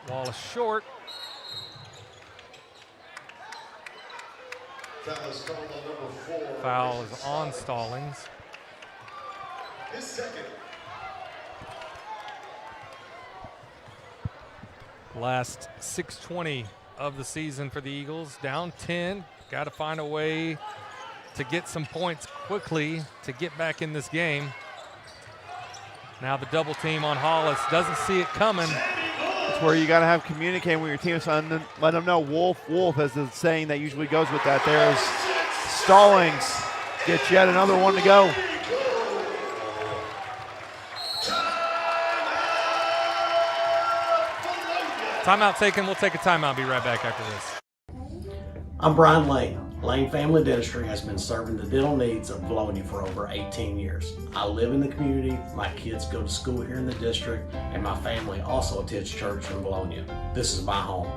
Wallace short. Foul is on Stallings. His second. Last 6:20 of the season for the Eagles. Down 10. Got to find a way to get some points quickly to get back in this game. Now the double team on Hollis. Doesn't see it coming. It's where you got to have communicating with your team, so let them know Wolf, Wolf, as the saying that usually goes with that. There's Stallings. Gets yet another one to go. Timeout taken. We'll take a timeout. Be right back after this. I'm Brian Lane. Lane Family Dentistry has been serving the dental needs of Vilonia for over 18 years. I live in the community, my kids go to school here in the district, and my family also attends church in Vilonia. This is my home.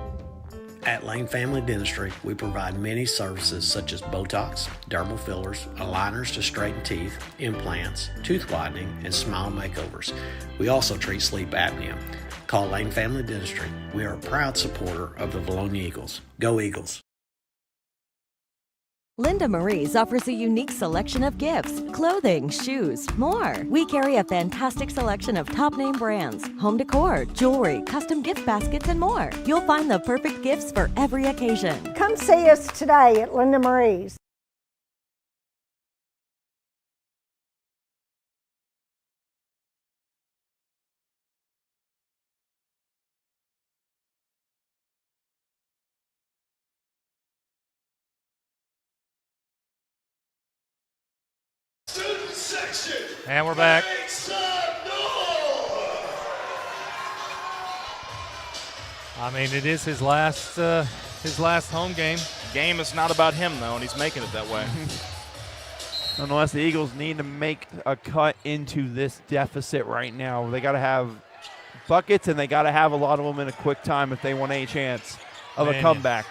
At Lane Family Dentistry, we provide many services such as Botox, dermal fillers, aligners to straighten teeth, implants, tooth whitening, and smile makeovers. We also treat sleep apnea. Call Lane Family Dentistry. We are a proud supporter of the Vilonia Eagles. Go Eagles! Linda Marie's offers a unique selection of gifts, clothing, shoes, more. We carry a fantastic selection of top-name brands, home decor, jewelry, custom gift baskets, and more. You'll find the perfect gifts for every occasion. Come see us today at Linda Marie's. And we're back. I mean, it is his last home game. Game is not about him, though, and he's making it that way. Nonetheless, the Eagles need to make a cut into this deficit right now. They got to have buckets, and they got to have a lot of them in a quick time if they want any chance of a comeback.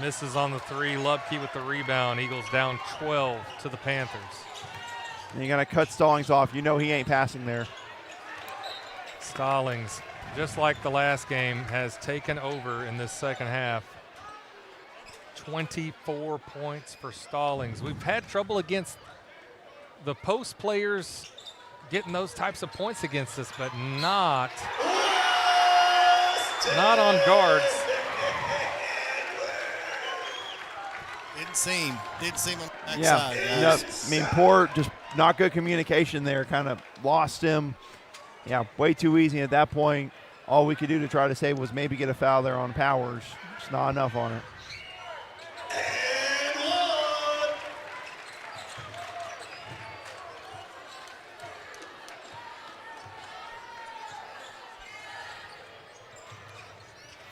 Misses on the three. Lubke with the rebound. Eagles down 12 to the Panthers. And you got to cut Stallings off. You know he ain't passing there. Stallings, just like the last game, has taken over in this second half. 24 points for Stallings. We've had trouble against the post players getting those types of points against us, but not on guards. Didn't seem on the backside, yeah, guys. I mean, poor, just not good communication there. Kind of lost him. Yeah, way too easy at that point. All we could do to try to save was maybe get a foul there on Powers. It's not enough on it. And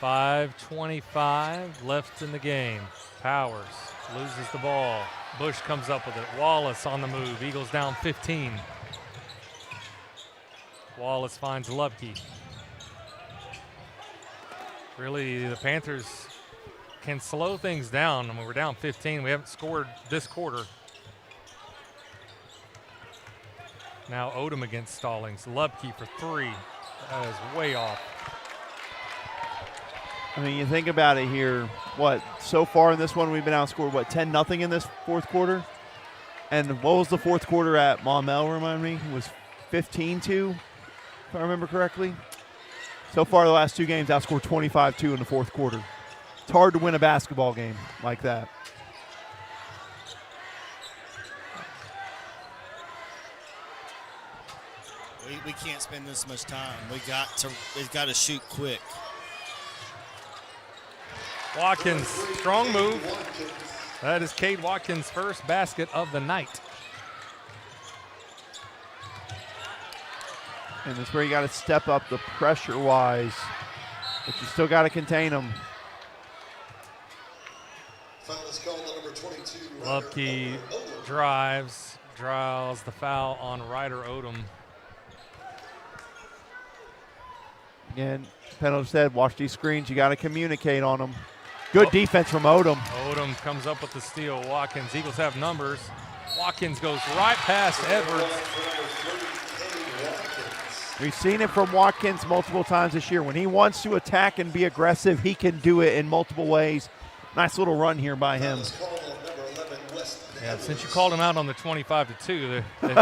one. 5:25 left in the game. Powers loses the ball. Bush comes up with it. Wallace on the move. Eagles down 15. Wallace finds Lubke. Really, the Panthers can slow things down. I mean, we're down 15. We haven't scored this quarter. Now Odom against Stallings. Lubke for three. That is way off. I mean, you think about it here, so far in this one we've been outscored, 10-0 in this fourth quarter? And what was the fourth quarter at Maumelle, remind me? It was 15-2, if I remember correctly. So far the last two games outscored 25-2 in the fourth quarter. It's hard to win a basketball game like that. We can't spend this much time. We've got to shoot quick. Watkins, strong move. That is Cade Watkins' first basket of the night. And that's where you got to step up the pressure-wise, but you still got to contain them. Foul is called on number 22. Lubke drives, draws the foul on Ryder Odom. Again, penalty said, watch these screens. You got to communicate on them. Good defense from Odom. Odom comes up with the steal. Watkins, Eagles have numbers. Watkins goes right past Edwards. We've seen it from Watkins multiple times this year. When he wants to attack and be aggressive, he can do it in multiple ways. Nice little run here by him. Yeah, since you called him out on the 25-2, they've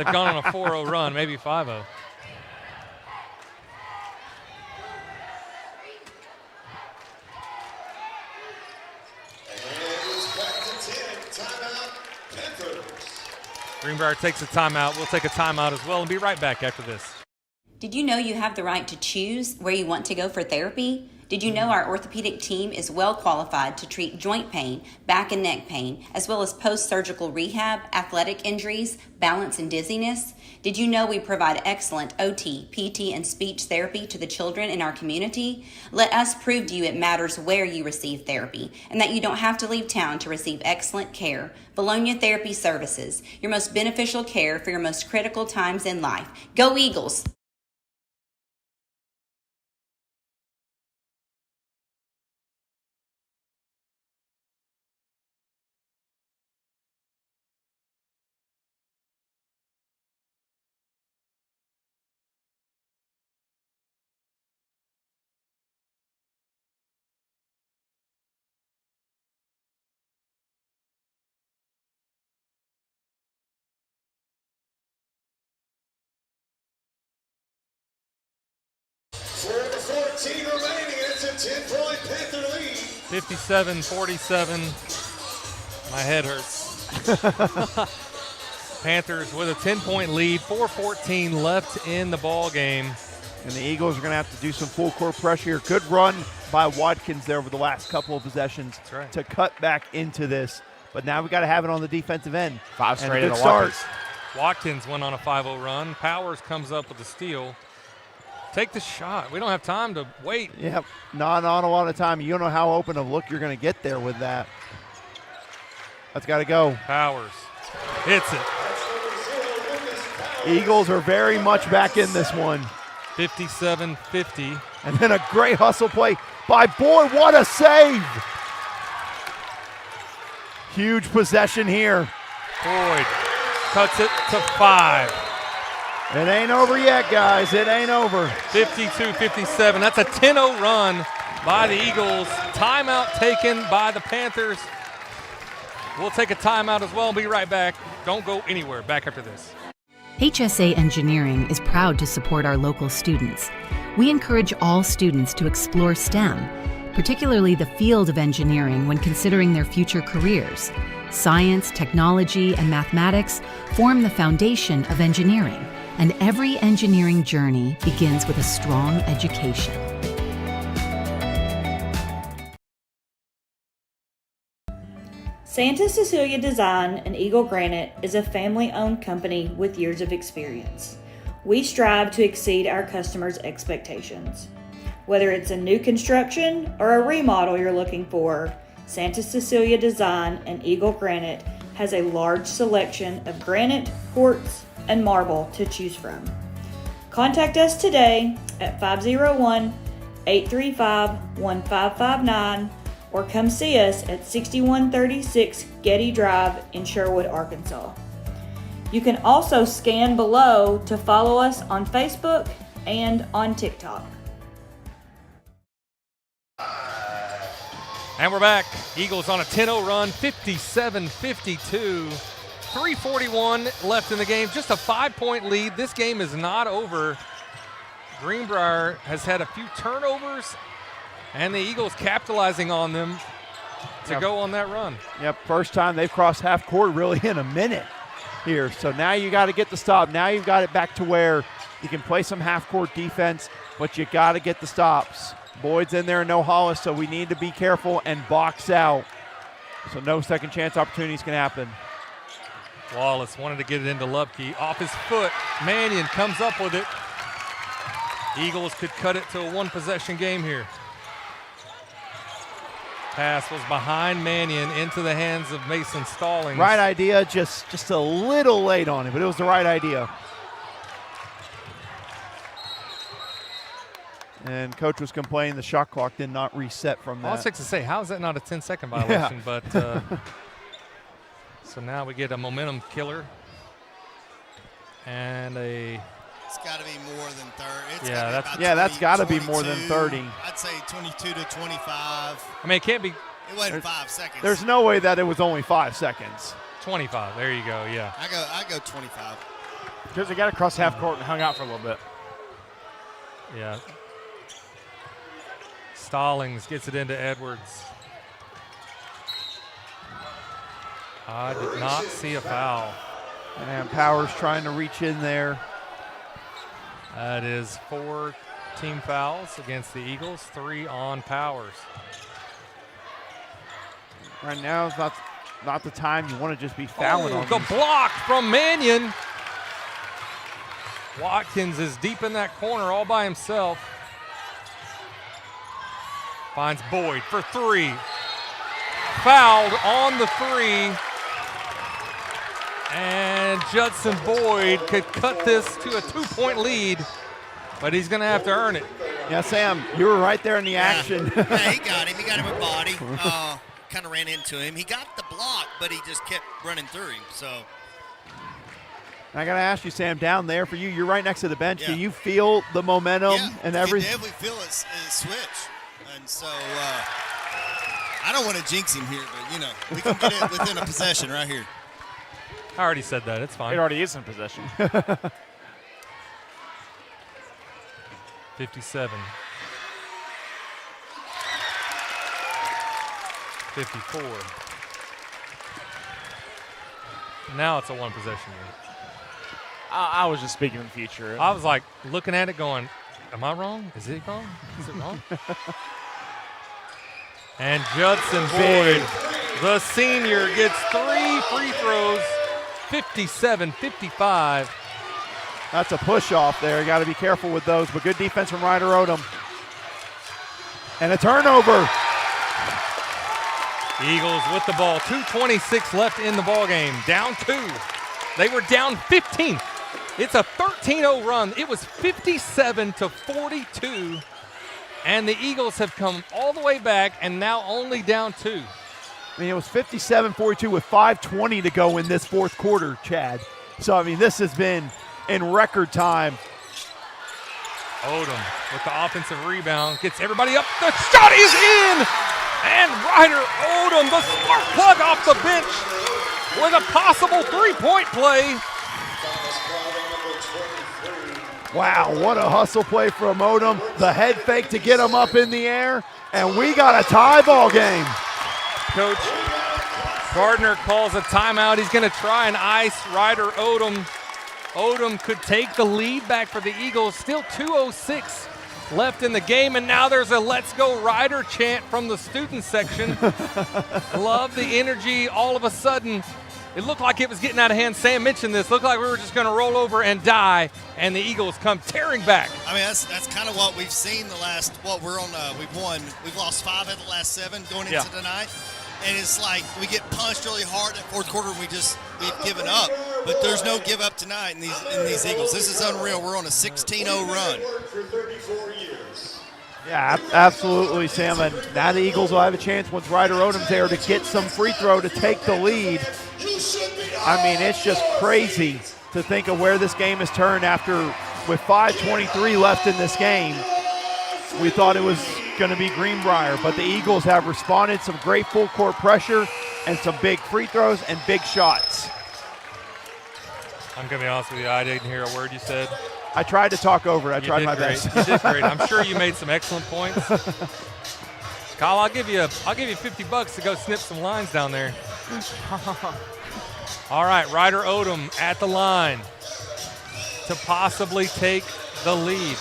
gone on a 4-0 run, maybe 5-0. Greenbrier takes a timeout. We'll take a timeout as well and be right back after this. Did you know you have the right to choose where you want to go for therapy? Did you know our orthopedic team is well qualified to treat joint pain, back and neck pain, as well as post-surgical rehab, athletic injuries, balance and dizziness? Did you know we provide excellent OT, PT, and speech therapy to the children in our community? Let us prove to you it matters where you receive therapy and that you don't have to leave town to receive excellent care. Vilonia Therapy Services, your most beneficial care for your most critical times in life. Go Eagles! For the 14 remaining, it's a 10-point Panther lead. 57-47. My head hurts. Panthers with a 10-point lead, 4:14 left in the ball game. And the Eagles are going to have to do some full court pressure here. Good run by Watkins there over the last couple of possessions to cut back into this. But now we got to have it on the defensive end. 5 straight and a good start. Watkins went on a 5-0 run. Powers comes up with the steal. Take the shot. We don't have time to wait. Yep, not on a lot of time. You don't know how open of look you're going to get there with that. That's got to go. Powers hits it. Eagles are very much back in this one. 57-50. And then a great hustle play by Boyd. What a save. Huge possession here. Boyd cuts it to 5. It ain't over yet, guys. It ain't over. 52-57. That's a 10-0 run by the Eagles. Timeout taken by the Panthers. We'll take a timeout as well and be right back. Don't go anywhere. Back after this. HSA Engineering is proud to support our local students. We encourage all students to explore STEM, particularly the field of engineering when considering their future careers. Science, technology, and mathematics form the foundation of engineering, and every engineering journey begins with a strong education. Santa Cecilia Design and Eagle Granite is a family-owned company with years of experience. We strive to exceed our customers' expectations. Whether it's a new construction or a remodel you're looking for, Santa Cecilia Design and Eagle Granite has a large selection of granite, quartz, and marble to choose from. Contact us today at 501-835-1559 or come see us at 6136 Getty Drive in Sherwood, Arkansas. You can also scan below to follow us on Facebook and on TikTok. And we're back. Eagles on a 10-0 run, 57-52. 3:41 left in the game, just a 5-point lead. This game is not over. Greenbrier has had a few turnovers, and the Eagles capitalizing on them to go on that run. Yep, first time they've crossed half court really in a minute here. So now you got to get the stop. Now you've got it back to where you can play some half court defense, but you got to get the stops. Boyd's in there, no Hollis, so we need to be careful and box out. So no second chance opportunities can happen. Wallace wanted to get it into Lubke. Off his foot, Mannion comes up with it. Eagles could cut it to a one-possession game here. Pass was behind Mannion into the hands of Mason Stallings. Right idea, just a little late on it, but it was the right idea. And coach was complaining the shot clock did not reset from that. I was fixing to say, how is that not a 10-second violation? Yeah. But so now we get a momentum killer and a. It's got to be more than 30. That's got to be more than 30. I'd say 22 to 25. I mean, it can't be. It wasn't 5 seconds. There's no way that it was only 5 seconds. 25. There you go. Yeah. I go 25. Because they got across half court and hung out for a little bit. Yeah. Stallings gets it into Edwards. I did not see a foul. And Powers trying to reach in there. That is 4 team fouls against the Eagles, 3 on Powers. Right now is not the time you want to just be fouling on the these. block from Mannion. Watkins is deep in that corner all by himself. Finds Boyd for 3. Fouled on the 3. And Judson Boyd could cut this to a 2-point lead, but he's going to have to earn it. Yeah, Sam, you were right there in the action. Yeah, he got him. He got him with body. Kind of ran into him. He got the block, but he just kept running through him. So I got to ask you, Sam, down there for you, you're right next to the bench. Yeah. Do you feel the momentum and everything? Yeah, we feel it switch. And so I don't want to jinx him here, but, you know, we can get it within a possession right here. I already said that. It's fine. It already is in possession. 57. 54. Now it's a 1 possession game. I was just speaking in the future. I was like looking at it going, am I wrong? Is it wrong? Is it wrong? And Judson Boyd, the senior, gets 3 free throws, 57-55. That's a push off there. You got to be careful with those, but good defense from Ryder Odom. And a turnover. Eagles with the ball. 2:26 left in the ball game. Down 2. They were down 15. It's a 13-0 run. It was 57-42. And the Eagles have come all the way back and now only down 2. I mean, it was 57-42 with 5:20 to go in this fourth quarter, Chad. So, I mean, this has been in record time. Odom with the offensive rebound. Gets everybody up. The shot is in! And Ryder Odom, the spark plug off the bench with a possible 3-point play. Wow, what a hustle play from Odom. The head fake to get him up in the air. And we got a tie ball game. Coach Gardner calls a timeout. He's going to try and ice Ryder Odom. Odom could take the lead back for the Eagles. Still 2:06 left in the game, and now there's a Let's Go Ryder chant from the student section. Love the energy. All of a sudden, it looked like it was getting out of hand. Sam mentioned this. Looked like we were just going to roll over and die, and the Eagles come tearing back. I mean, that's kind of what we've seen the last, we've lost 5 of the last 7 going into tonight. And it's like we get punched really hard in that fourth quarter and we've given up. But there's no give up tonight in these Eagles. This is unreal. We're on a 16-0 run. Yeah, absolutely, Sam. And now the Eagles will have a chance once Ryder Odom's there to get some free throw to take the lead. I mean, it's just crazy to think of where this game has turned after, with 5:23 left in this game. We thought it was going to be Greenbrier, but the Eagles have responded. Some great full court pressure and some big free throws and big shots. I'm going to be honest with you, I didn't hear a word you said. I tried to talk over it. I tried my best. You did great. I'm sure you made some excellent points. Kyle, I'll give you $50 to go snip some lines down there. All right, Ryder Odom at the line to possibly take the lead.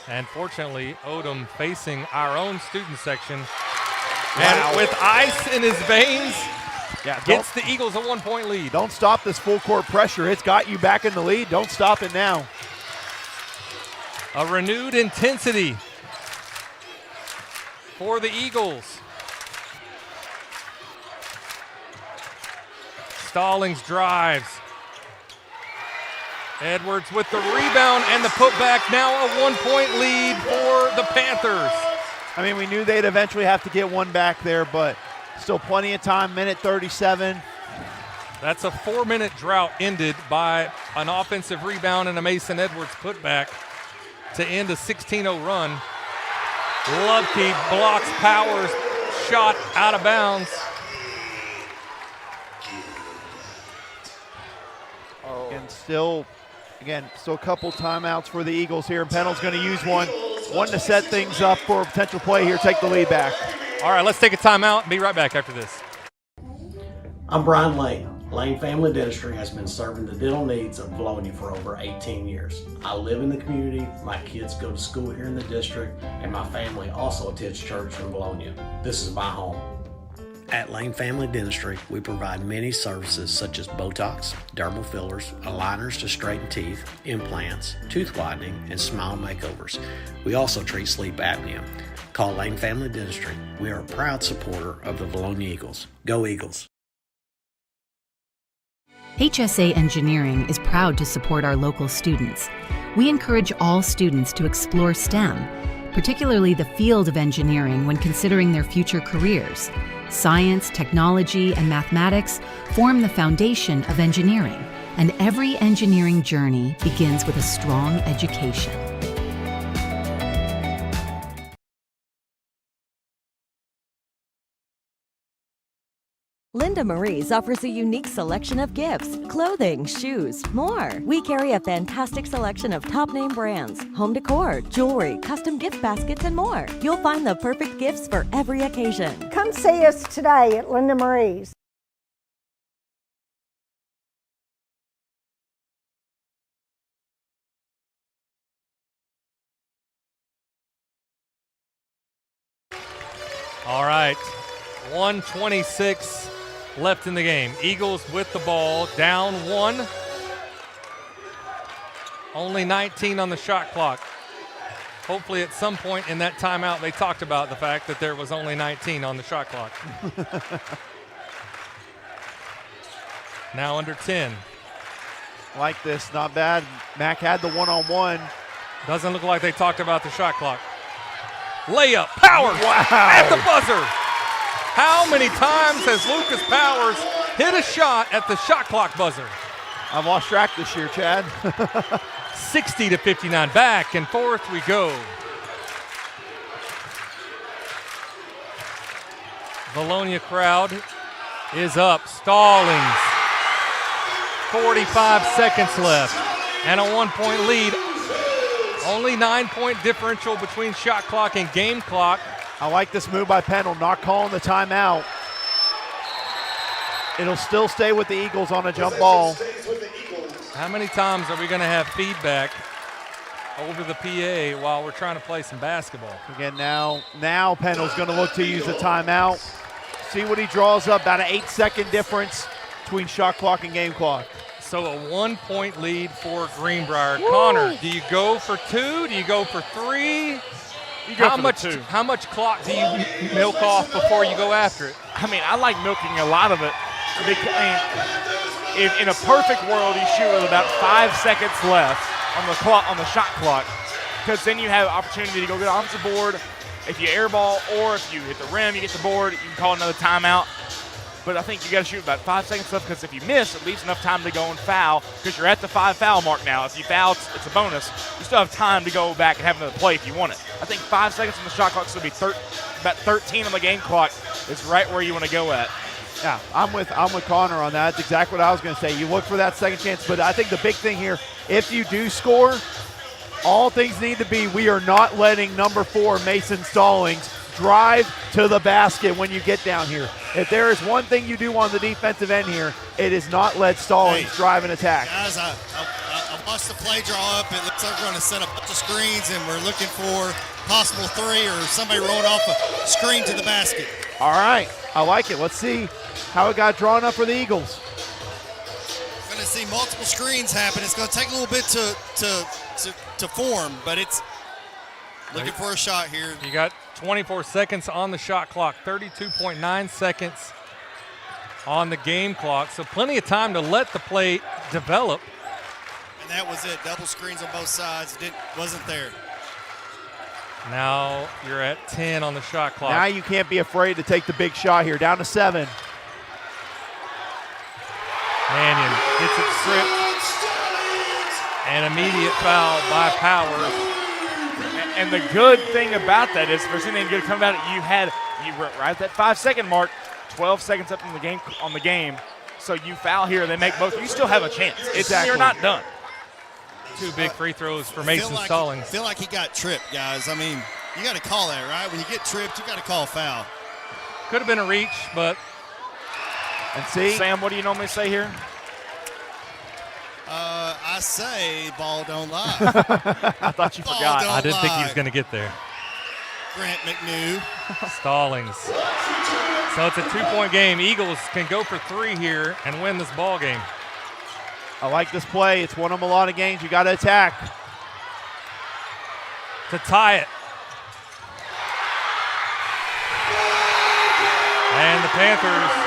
And fortunately, Odom facing our own student section. And with ice in his veins, gets the Eagles a 1-point lead. Don't stop this full court pressure. It's got you back in the lead. Don't stop it now. A renewed intensity for the Eagles. Stallings drives. Edwards with the rebound and the putback. Now a 1-point lead for the Panthers. I mean, we knew they'd eventually have to get one back there, but still plenty of time, minute 37. That's a 4-minute drought ended by an offensive rebound and a Mason Edwards putback to end a 16-0 run. Lubke blocks Powers' shot out of bounds. And still a couple timeouts for the Eagles here. And Pendle's going to use one to set things up for a potential play here, take the lead back. All right, let's take a timeout and be right back after this. I'm Brian Lane. Lane Family Dentistry has been serving the dental needs of Vilonia for over 18 years. I live in the community, my kids go to school here in the district, and my family also attends church in Vilonia. This is my home. At Lane Family Dentistry, we provide many services such as Botox, dermal fillers, aligners to straighten teeth, implants, tooth whitening, and smile makeovers. We also treat sleep apnea. Call Lane Family Dentistry. We are a proud supporter of the Vilonia Eagles. Go Eagles! HSA Engineering is proud to support our local students. We encourage all students to explore STEM, particularly the field of engineering when considering their future careers. Science, technology, and mathematics form the foundation of engineering, and every engineering journey begins with a strong education. Linda Marie's offers a unique selection of gifts, clothing, shoes, more. We carry a fantastic selection of top-name brands, home decor, jewelry, custom gift baskets, and more. You'll find the perfect gifts for every occasion. Come see us today at Linda Marie's. All right, 1:26 left in the game. Eagles with the ball, down 1. Only 19 on the shot clock. Hopefully at some point in that timeout they talked about the fact that there was only 19 on the shot clock. Now under 10. Like this, not bad. Mac had the one-on-one. Doesn't look like they talked about the shot clock. Layup, Powers at the buzzer. How many times has Lucas Powers hit a shot at the shot clock buzzer? I've lost track this year, Chad. 60-59, back and forth we go. Vilonia crowd is up. Stallings. 45 seconds left and a 1-point lead. Only 9-point differential between shot clock and game clock. I like this move by Pendle, not calling the timeout. It'll still stay with the Eagles on a jump ball. How many times are we going to have feedback over the PA while we're trying to play some basketball? Again, now Pendle's going to look to use the timeout. See what he draws up, about an 8-second difference between shot clock and game clock. So a 1-point lead for Greenbrier. Woo! Connor, do you go for 2? Do you go for 3? How much clock do you milk off before you go after it? I mean, I like milking a lot of it. If in a perfect world, you shoot with about 5 seconds left on the shot clock, because then you have opportunity to go get off the board. If you airball or if you hit the rim, you get the board, you can call another timeout. But I think you got to shoot about 5 seconds left, because if you miss, it leaves enough time to go and foul, because you're at the 5 foul mark now. If you foul, it's a bonus. You still have time to go back and have another play if you want it. I think 5 seconds on the shot clock, so it'll be about 13 on the game clock is right where you want to go at. Yeah, I'm with Connor on that. That's exactly what I was going to say. You look for that second chance, but I think the big thing here, if you do score, all things need to be, we are not letting number 4, Mason Stallings, drive to the basket when you get down here. If there is one thing you do on the defensive end here, it is not let Stallings drive and attack. Guys, I watched the play draw up. It looks like we're going to set a bunch of screens, and we're looking for possible 3 or somebody rolling off a screen to the basket. All right, I like it. Let's see how it got drawn up for the Eagles. We're going to see multiple screens happen. It's going to take a little bit to to form, but it's looking for a shot here. You got 24 seconds on the shot clock, 32.9 seconds on the game clock, so plenty of time to let the play develop. And that was it. Double screens on both sides. Wasn't there. Now you're at 10 on the shot clock. Now you can't be afraid to take the big shot here. Down to 7. Mannion gets it stripped. An immediate foul by Powers. And the good thing about that is, if there's anything good coming about it, you were right at that 5-second mark, 12 seconds up in the game on the game. So you foul here, they make both. You still have a chance. You're not done. 2 big free throws for Mason Stallings. I feel like he got tripped, guys. I mean, you got to call that, right? When you get tripped, you got to call a foul. Could have been a reach, but. And see, Sam, what do you normally say here? I say ball don't lie. I thought you forgot. I didn't think he was going to get there. Grant McNew. Stallings. So it's a 2-point game. Eagles can go for 3 here and win this ball game. I like this play. It's won them a lot of games. You got to attack. To tie it. And the Panthers.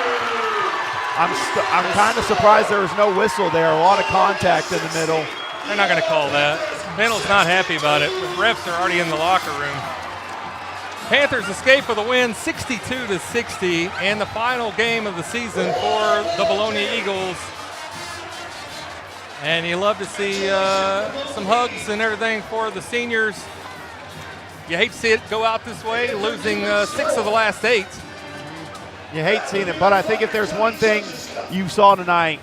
I'm kind of surprised there was no whistle there. A lot of contact in the middle. They're not going to call that. Bentel's not happy about it. The refs are already in the locker room. Panthers escape with a win, 62-60, and the final game of the season for the Vilonia Eagles. And you love to see some hugs and everything for the seniors. You hate to see it go out this way, losing 6 of the last 8. You hate seeing it, but I think if there's one thing you saw tonight,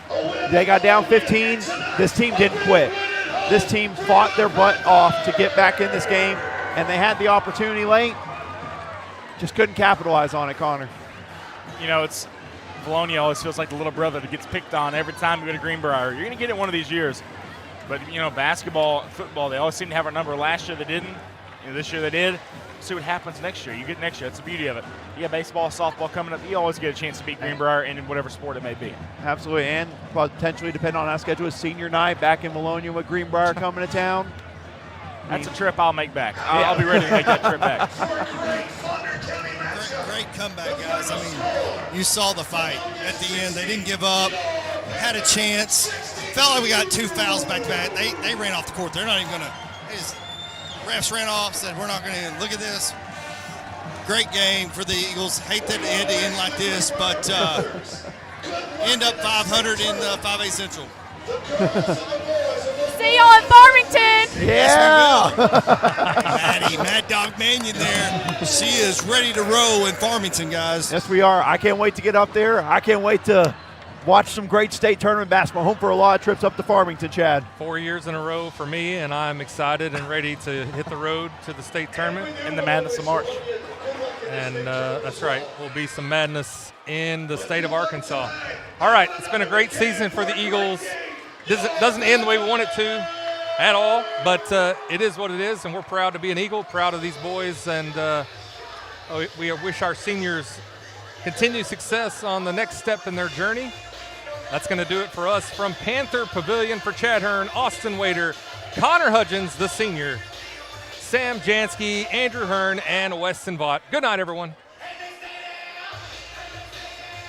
they got down 15. This team didn't quit. This team fought their butt off to get back in this game, and they had the opportunity late. Just couldn't capitalize on it, Connor. You know, it's Vilonia always feels like the little brother that gets picked on every time you go to Greenbrier. You're going to get it one of these years. But, you know, basketball, football, they always seem to have our number. Last year they didn't. You know, this year they did. See what happens next year. You get next year. That's the beauty of it. You got baseball, softball coming up. You always get a chance to beat Greenbrier in whatever sport it may be. Absolutely, and potentially, depending on our schedule, senior night back in Vilonia with Greenbrier coming to town. That's a trip I'll make back. I'll be ready to make that trip back. Great comeback, guys. I mean, you saw the fight at the end. They didn't give up, had a chance. Felt like we got 2 fouls back to back. They ran off the court. They're not even going to. Refs ran off, said, we're not going to look at this. Great game for the Eagles. Hate that it had to end like this, but end up 500 in 5A Central. See y'all in Farmington. Yeah. Yes, Mad Dog Mannion there. She is ready to roll in Farmington, guys. Yes, we are. I can't wait to get up there. I can't wait to watch some great state tournament basketball. Home for a lot of trips up to Farmington, Chad. 4 years in a row for me, and I'm excited and ready to hit the road to the state tournament. In the madness of March. And that's right, will be some madness in the state of Arkansas. All right, it's been a great season for the Eagles. Doesn't end the way we want it to at all, but it is what it is, and we're proud to be an Eagle, proud of these boys, and we wish our seniors continued success on the next step in their journey. That's going to do it for us from Panther Pavilion. For Chad Hearn, Austin Wader, Connor Hudgens, the senior, Sam Jansky, Andrew Hearn, and Weston Vaught. Good night, everyone.